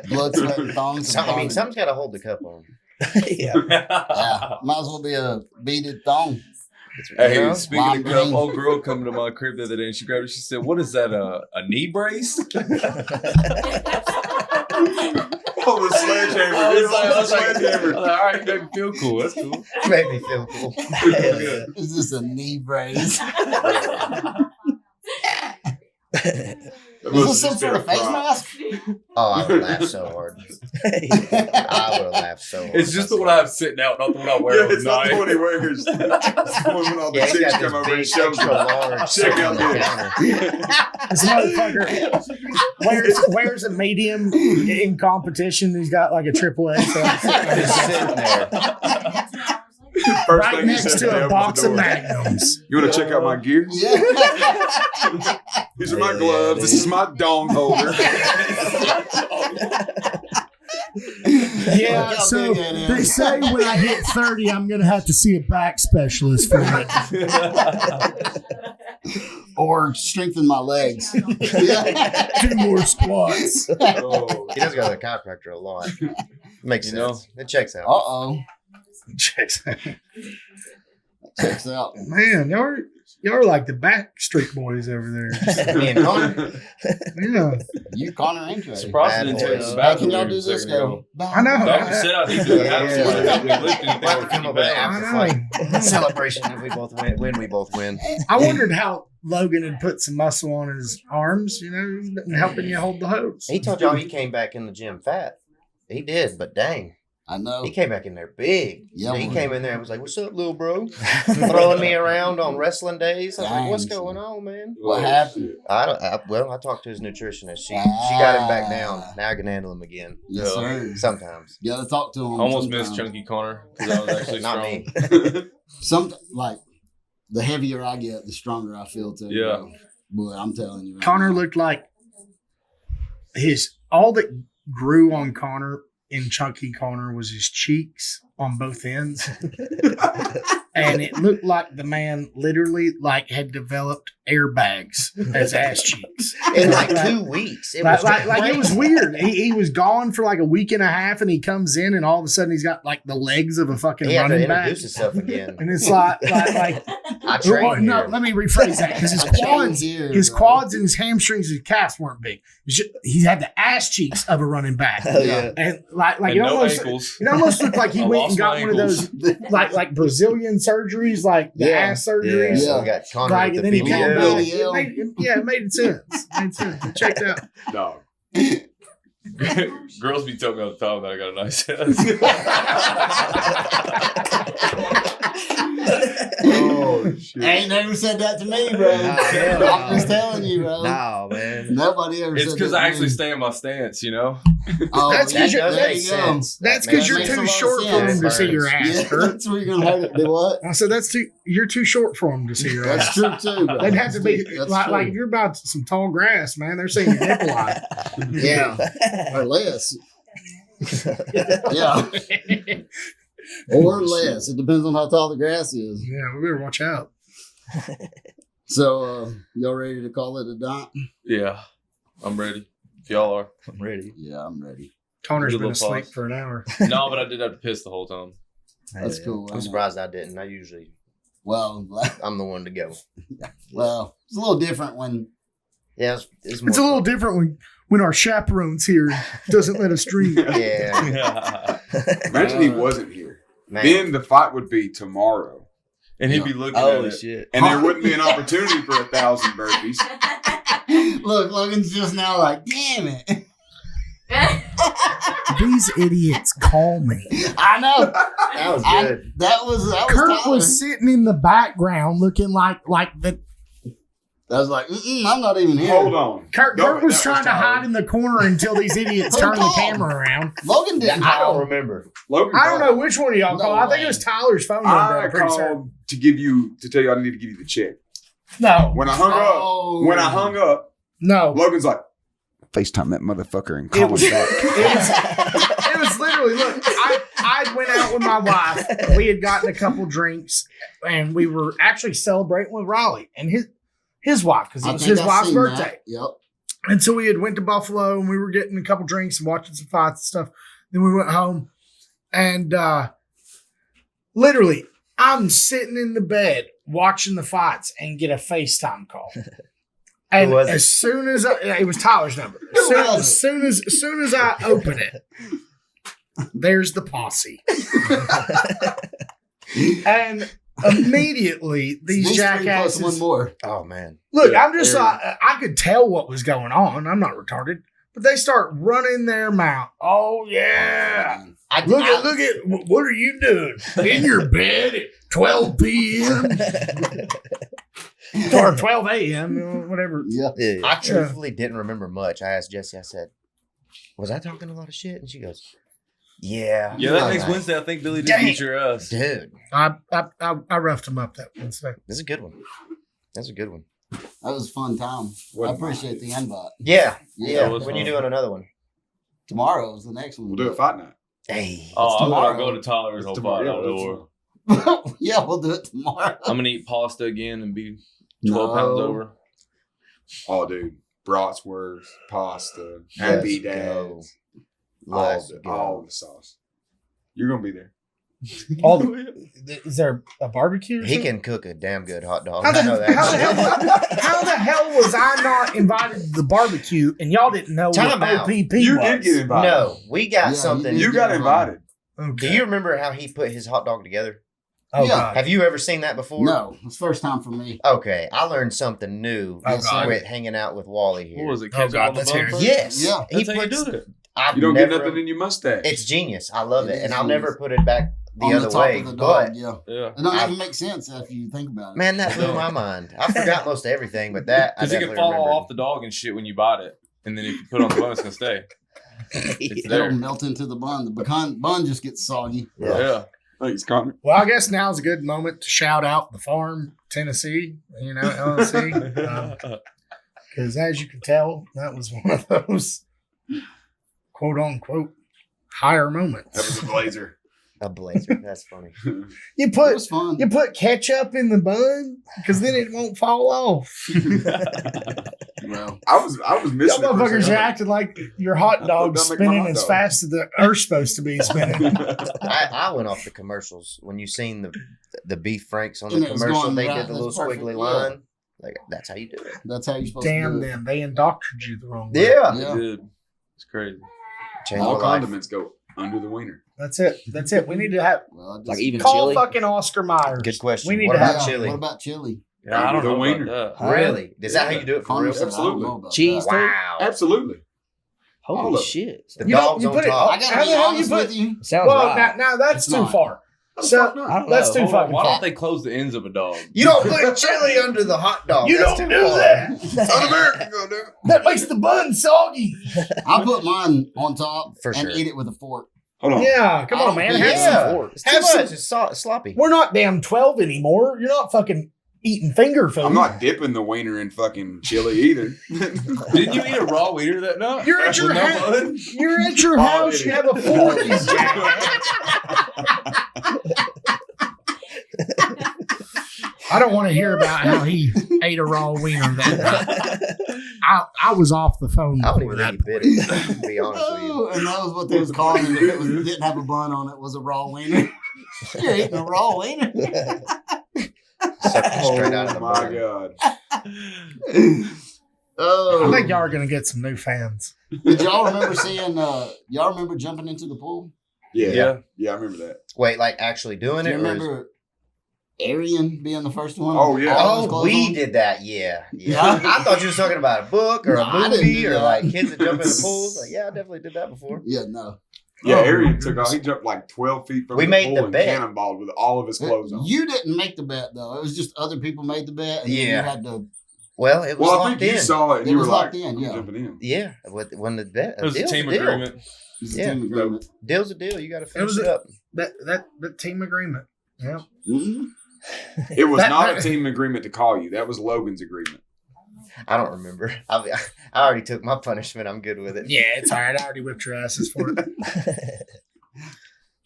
Blood, sweat, and thongs. and I mean, bonding. something's got to hold the cup on. Yeah. Yeah, might as well be a beaded thong. Hey, You know? speaking Lime of cup, green. old girl coming to my crib the other day and she grabbed it. She said, "What is that? A knee brace?" Oh, the sledgehammer. I was like, Sledgehammer. all right, that feel cool. That's cool. Made me feel cool. Hell yeah. Is this a knee brace? Is this some sort of face mask? Oh, I would laugh so hard. I would laugh so hard. It's just the one I have sitting out, not the one I wear. Yeah, it's not the one he wears. It's the one when all the Yeah, he's chicks got come this over and big show extra them. large Check out on the this. counter. This motherfucker wears a medium in competition. He's got like a AAA. So Just sitting there. First right thing he next said to to a me box of opens the door. Magnums. You want to check out my gears? Yeah. These are my gloves. This is my dong holder. Yeah, Look how so big that is. they say when I hit 30, I'm going to have to see a back specialist for it. Or strengthen my legs. Yeah. 2 more squats. Oh, He does go to the chiropractor a lot. Makes You know? sense. It checks out. Uh-oh. Checks out. Checks out. Man, y'all are like the Backstreet Boys over there. Me and Connor. Yeah, You, Connor, and Trey. surprised Bad didn't take boys. the How bathroom can y'all here do a this? second ago. Go. I know. Doctor said I need to have Yeah. somebody help me lift anything We'll have over to come 50 up with an pounds. after I fight celebration if we both win. When we both win. I wondered how Logan had put some muscle on his arms. You know, he's been helping you hold the hose. He told y'all he came back in the gym fat. He did, but dang, I know. he came back in there big. Yeah, he boy. came in there and was like, "What's up, little bro?" Throwing me around on wrestling days. I was like, "What's Dang. going on, man?" What happened? I talked to his nutritionist. She got him back down. Now I can handle him again. Yes, sir. Sometimes. You gotta talk to him. I almost sometimes. missed Chunky Connor because I was actually Not strong. me. Some like the heavier I get, the stronger I feel too. Yeah. Boy, I'm telling you. Right Connor now. looked like all that grew on Connor in Chunky Connor was his cheeks on both ends. And it looked like the man literally like had developed airbags as ass cheeks. In like Like- 2 weeks. It Like, was like it was crazy. weird. He was gone for like a week and a half, and he comes in, and all of a sudden he's got like the legs of a fucking He had to running back. introduce himself again. And it's like I well, trained no, here. let me rephrase that because his I trained quads, here, his bro. quads and his hamstrings and calves weren't big. He had the ass cheeks of a running back, Hell yeah. and like And it no almost ankles. it almost looked like he I went and lost got my one of those like Brazilian surgeries, like the Yeah. ass surgeries. So we got Connor Like, with and the then he came BBL. back. BBL. It made sense. It checked out. Dog. Girls be telling me all the time that I got a nice ass. Oh, shit. Ain't never said that to me, bro. hell I'm no. just telling you, bro. Nah, man. Nobody ever It's said because that I to actually me. stay in my stance, you know? Oh, That's yeah, 'cause you're- there makes you go. sense. That's That because makes you're makes a too lot of short for sense. him to see your ass. Yeah, Kurt. that's where you're gonna hurt it. Do what? I said you're too short for him to see your That's ass. true too, bro. They'd have to be That's like true. if you're about some tall grass, man. They're seeing your nipple line. Yeah, or less. Yeah, or less. It depends on how tall the grass is. Yeah, we better watch out. So, y'all ready to call it a dot? Yeah. I'm ready. If y'all are. I'm ready. Yeah, I'm ready. Connor's Good been little asleep pause. for an hour. No, but I did have to piss the whole time. That's Hell cool. I'm surprised I didn't. I usually, Well, I'm the one to go. well, it's a little different when Yeah, it's more It's a little fun. different when our chaperone's here doesn't let us drink. Yeah, Imagine he wasn't here. man. Then the fight would be tomorrow. And he'd be looking at Holy it. shit. And there wouldn't be an opportunity for 1,000 burpees. look, Logan's just now like, damn it. These idiots call me. I know. That was good. That was Kurt Tyler. was sitting in the background looking like the I was like, I'm not even here. Hold on. Kurt That was trying to Tyler. hide in the corner until these idiots Who turned the called? camera around. Logan didn't I don't call. remember. Logan I don't called. know which one of y'all No called. I think way. it was Tyler's phone number. I I'm pretty called certain. to tell you I need to give you the check. No, When I hung Oh. up, no. Logan's like, FaceTime that motherfucker and It call was, him back. it was literally, look, I went out with my wife. We had gotten a couple drinks, and we were actually celebrating with Raleigh and his wife, because it I was think his I've wife's seen birthday. that. Yep. And so we had went to Buffalo, and we were getting a couple drinks and watching some fights and stuff. Then we went home, and literally, I'm sitting in the bed watching the fights and get a FaceTime call. And was it? as soon as it was Tyler's number, as soon as I open it, there's the posse. And immediately these 3 jackasses. plus 1 more. Oh man. Look, Yeah, I'm just like, I could tell what was going on. I'm not retarded. But they start running their mouth. Oh, yeah. Look at, what are you doing? In your bed at 12 p.m.? Or 12 a.m., whatever. Yeah. I truthfully didn't remember much. I asked Jesse, I said, was I talking a lot of shit? And she goes, yeah. Yeah, that I'm next like, Wednesday, I think Billy did Dang. feature us. Dude, I roughed him up that Wednesday. this is a good one. That's a good one. That was a fun time. I appreciate the invite. Yeah. Yeah, Yeah. it was When you fun. doing another one? Tomorrow's the next one. We'll do a fight night. Hey. Oh, I'm tomorrow. going to go to Tyler's It's on tomorrow. fight Yeah, out we'll do door. Yeah, we'll do it tomorrow. I'm gonna eat pasta again and be 12 pounds over. Oh, dude. Bratwurst, pasta, Let's happy go. dads. Let's go. All the sauce. You're going to be there. Is there a barbecue? Or He something? can cook a damn good hot dog. How I know that. how the hell was I not invited to the barbecue and y'all didn't know Time what out. OPP You was? did get invited. No, we got Yeah, something. you You got invited. Okay. Do you remember how he put his hot dog together? Oh, Yeah. God. Have you ever seen that before? No, it's first time for me. Okay, I learned something new Oh, God. with hanging out with Wally here. What was it? Oh, Ketchup God, on the let's bun hear it. first? Yes. Yeah. He That's how you puts. do it. I've You don't never, get nothing in your mustache. It's genius. I love It it, is and I'll genius. never put it back the On other the top way. of the But dog, yeah. Yeah. It don't I- even make sense after you think about it. man, that blew my mind. I forgot most of everything, but that I Because it can definitely fall remembered. off the dog and shit when you bite it. And then if you put it on the bun, it's going to stay. It's It'll there. melt into the bun. The bun just gets soggy. Yeah. Thanks, Connor. Well, I guess now's a good moment to shout out the farm, Tennessee, LLC. Because as you can tell, that was one of those quote unquote higher That moments. was a blazer. A blazer. That's funny. You It put was fun. you put ketchup in the bun because then it won't fall off. Well, I was Y'all missing it for a motherfuckers are second. acting like your hot I dog's thought that'd make my spinning hot as dog. fast as the Earth's supposed to be spinning. I went off the commercials when you seen the beef franks on And the it was commercial. going They right, did the little that's perfect, squiggly yeah. line. Like that's how you do it. that's how you're supposed to Damn do it. them. They indoctrinated you the wrong way. Yeah. Yeah. Dude. It's crazy. Change All my life. condiments go under the wiener. That's it. That's it. We need to have Well, I just, Like even call chili. fucking Oscar Myers. Good question. We need What to about have chili? What about chili? Yeah, I don't The know wiener. about that. Huh? Really? Is that how you do it for Connor real? said, I don't Absolutely. know about Cheese that. too? Wow. Absolutely. Holy All of it. shit. The You don't- dog's you on put it- top. I gotta How be the hell honest you put- with you. Sounds Well, right. now that's It's too not. far. I So don't that's know. too Hold on, fucking why far. don't they close the ends of a dog? You don't put chili under the hot dog. You That's don't too do far. that. Un-American gonna do it. That makes the bun soggy. I put mine on top For and sure. eat it with a fork. Hold on. Yeah, come I on, don't man. think- Have Yeah. some. fork. It's too Have some- much. It's sloppy. We're not damn 12 anymore. You're not fucking eating finger food. I'm not dipping the wiener in fucking chili either. Didn't you eat a raw wiener that night? You're at your With no house. bun? You're at your Oh, house. did You he? have a fork. you jackass. I don't want to hear about how he ate a raw wiener that night. I was off the phone I don't before even that. think he bit it. To be honest with you. Oh, and that was what they was calling it. If it was, didn't have a bun on it, was a raw wiener. You're eating a raw wiener. Sucked it straight out of the Oh my bun. god. Oh, I think y'all are going to get some new fans. Did y'all remember seeing? Y'all remember jumping into the pool? Yeah. Yeah, I remember that. Wait, like actually doing Do it? you Or is- remember Arian being the first one? Oh, yeah. All his Oh, clothes we on? did that. Yeah. Yeah. I thought you was talking about a book or No, a I didn't movie do or that. like kids that jump in the pools. Like, yeah, I definitely did that before. Yeah, no. Yeah, Oh, Arian took off. He jumped like 12 feet from We the made pool the and bet. cannonballed with all of his clothes on. You didn't make the bet though. It was just other people made the bet, and then Yeah. you had to. Well, it was Well, I locked think in. you saw it and It you was were like, locked in, I'm yeah. jumping in. Yeah, when the bet, It was a deal's team deal. agreement. It was Yeah. a team agreement. Deal's a deal. You got to finish was it a- up. That team agreement. Yeah. Mhm. It was That- not that- a team agreement to call you. That was Logan's agreement. I don't remember. I already took my punishment. I'm good with it. Yeah, it's all right. I already whipped your asses for it.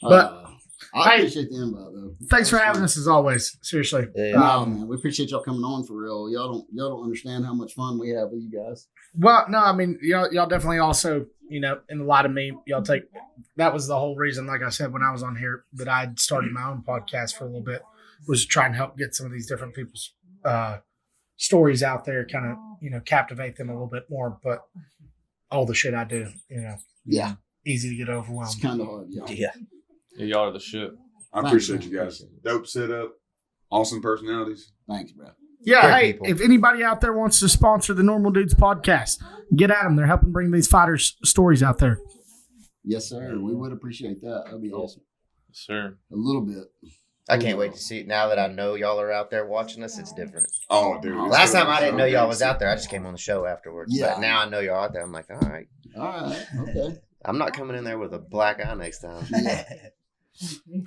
But But- I Hey, appreciate the invite though. Thanks for That was having fun. us as always. Seriously. Yeah. No, man, we appreciate y'all coming on for real. Y'all don't understand how much fun we have with you guys. Well, no, I mean, y'all definitely also, in the light of me, y'all take, that was the whole reason, like I said, when I was on here, that I had started my own podcast for a little bit, was to try and help get some of these different people's stories out there, kind of, captivate them a little bit more. But all the shit I do, Yeah, easy to get it's overwhelmed. kind of hard. Yeah. Yeah. Yeah, y'all are the shit. I appreciate you guys. Dope setup. Awesome personalities. Thanks, bro. Yeah, Good hey, people. if anybody out there wants to sponsor the Normal Dudes podcast, get at them. They're helping bring these fighters' stories out there. Yes, sir. We would appreciate that. That'd be awesome. Sure. A little bit. I can't wait to see it. Now that I know y'all are out there watching us, it's different. Oh, dude. it's Last gonna time be I didn't so know y'all good. was out there. I just came on the show afterwards. Yeah. But now I know y'all out there. I'm like, all right. All right. Okay. I'm not coming in there with a black eye next time. Yeah.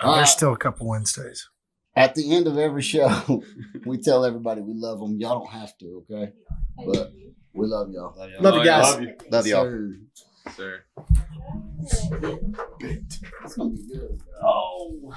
There's still a couple Wednesdays. At the end of every show, we tell everybody we love them. Y'all don't have to, okay? But we love y'all. Love you guys. Love you. Love y'all. Sir. Sir. It's gonna be good. Oh.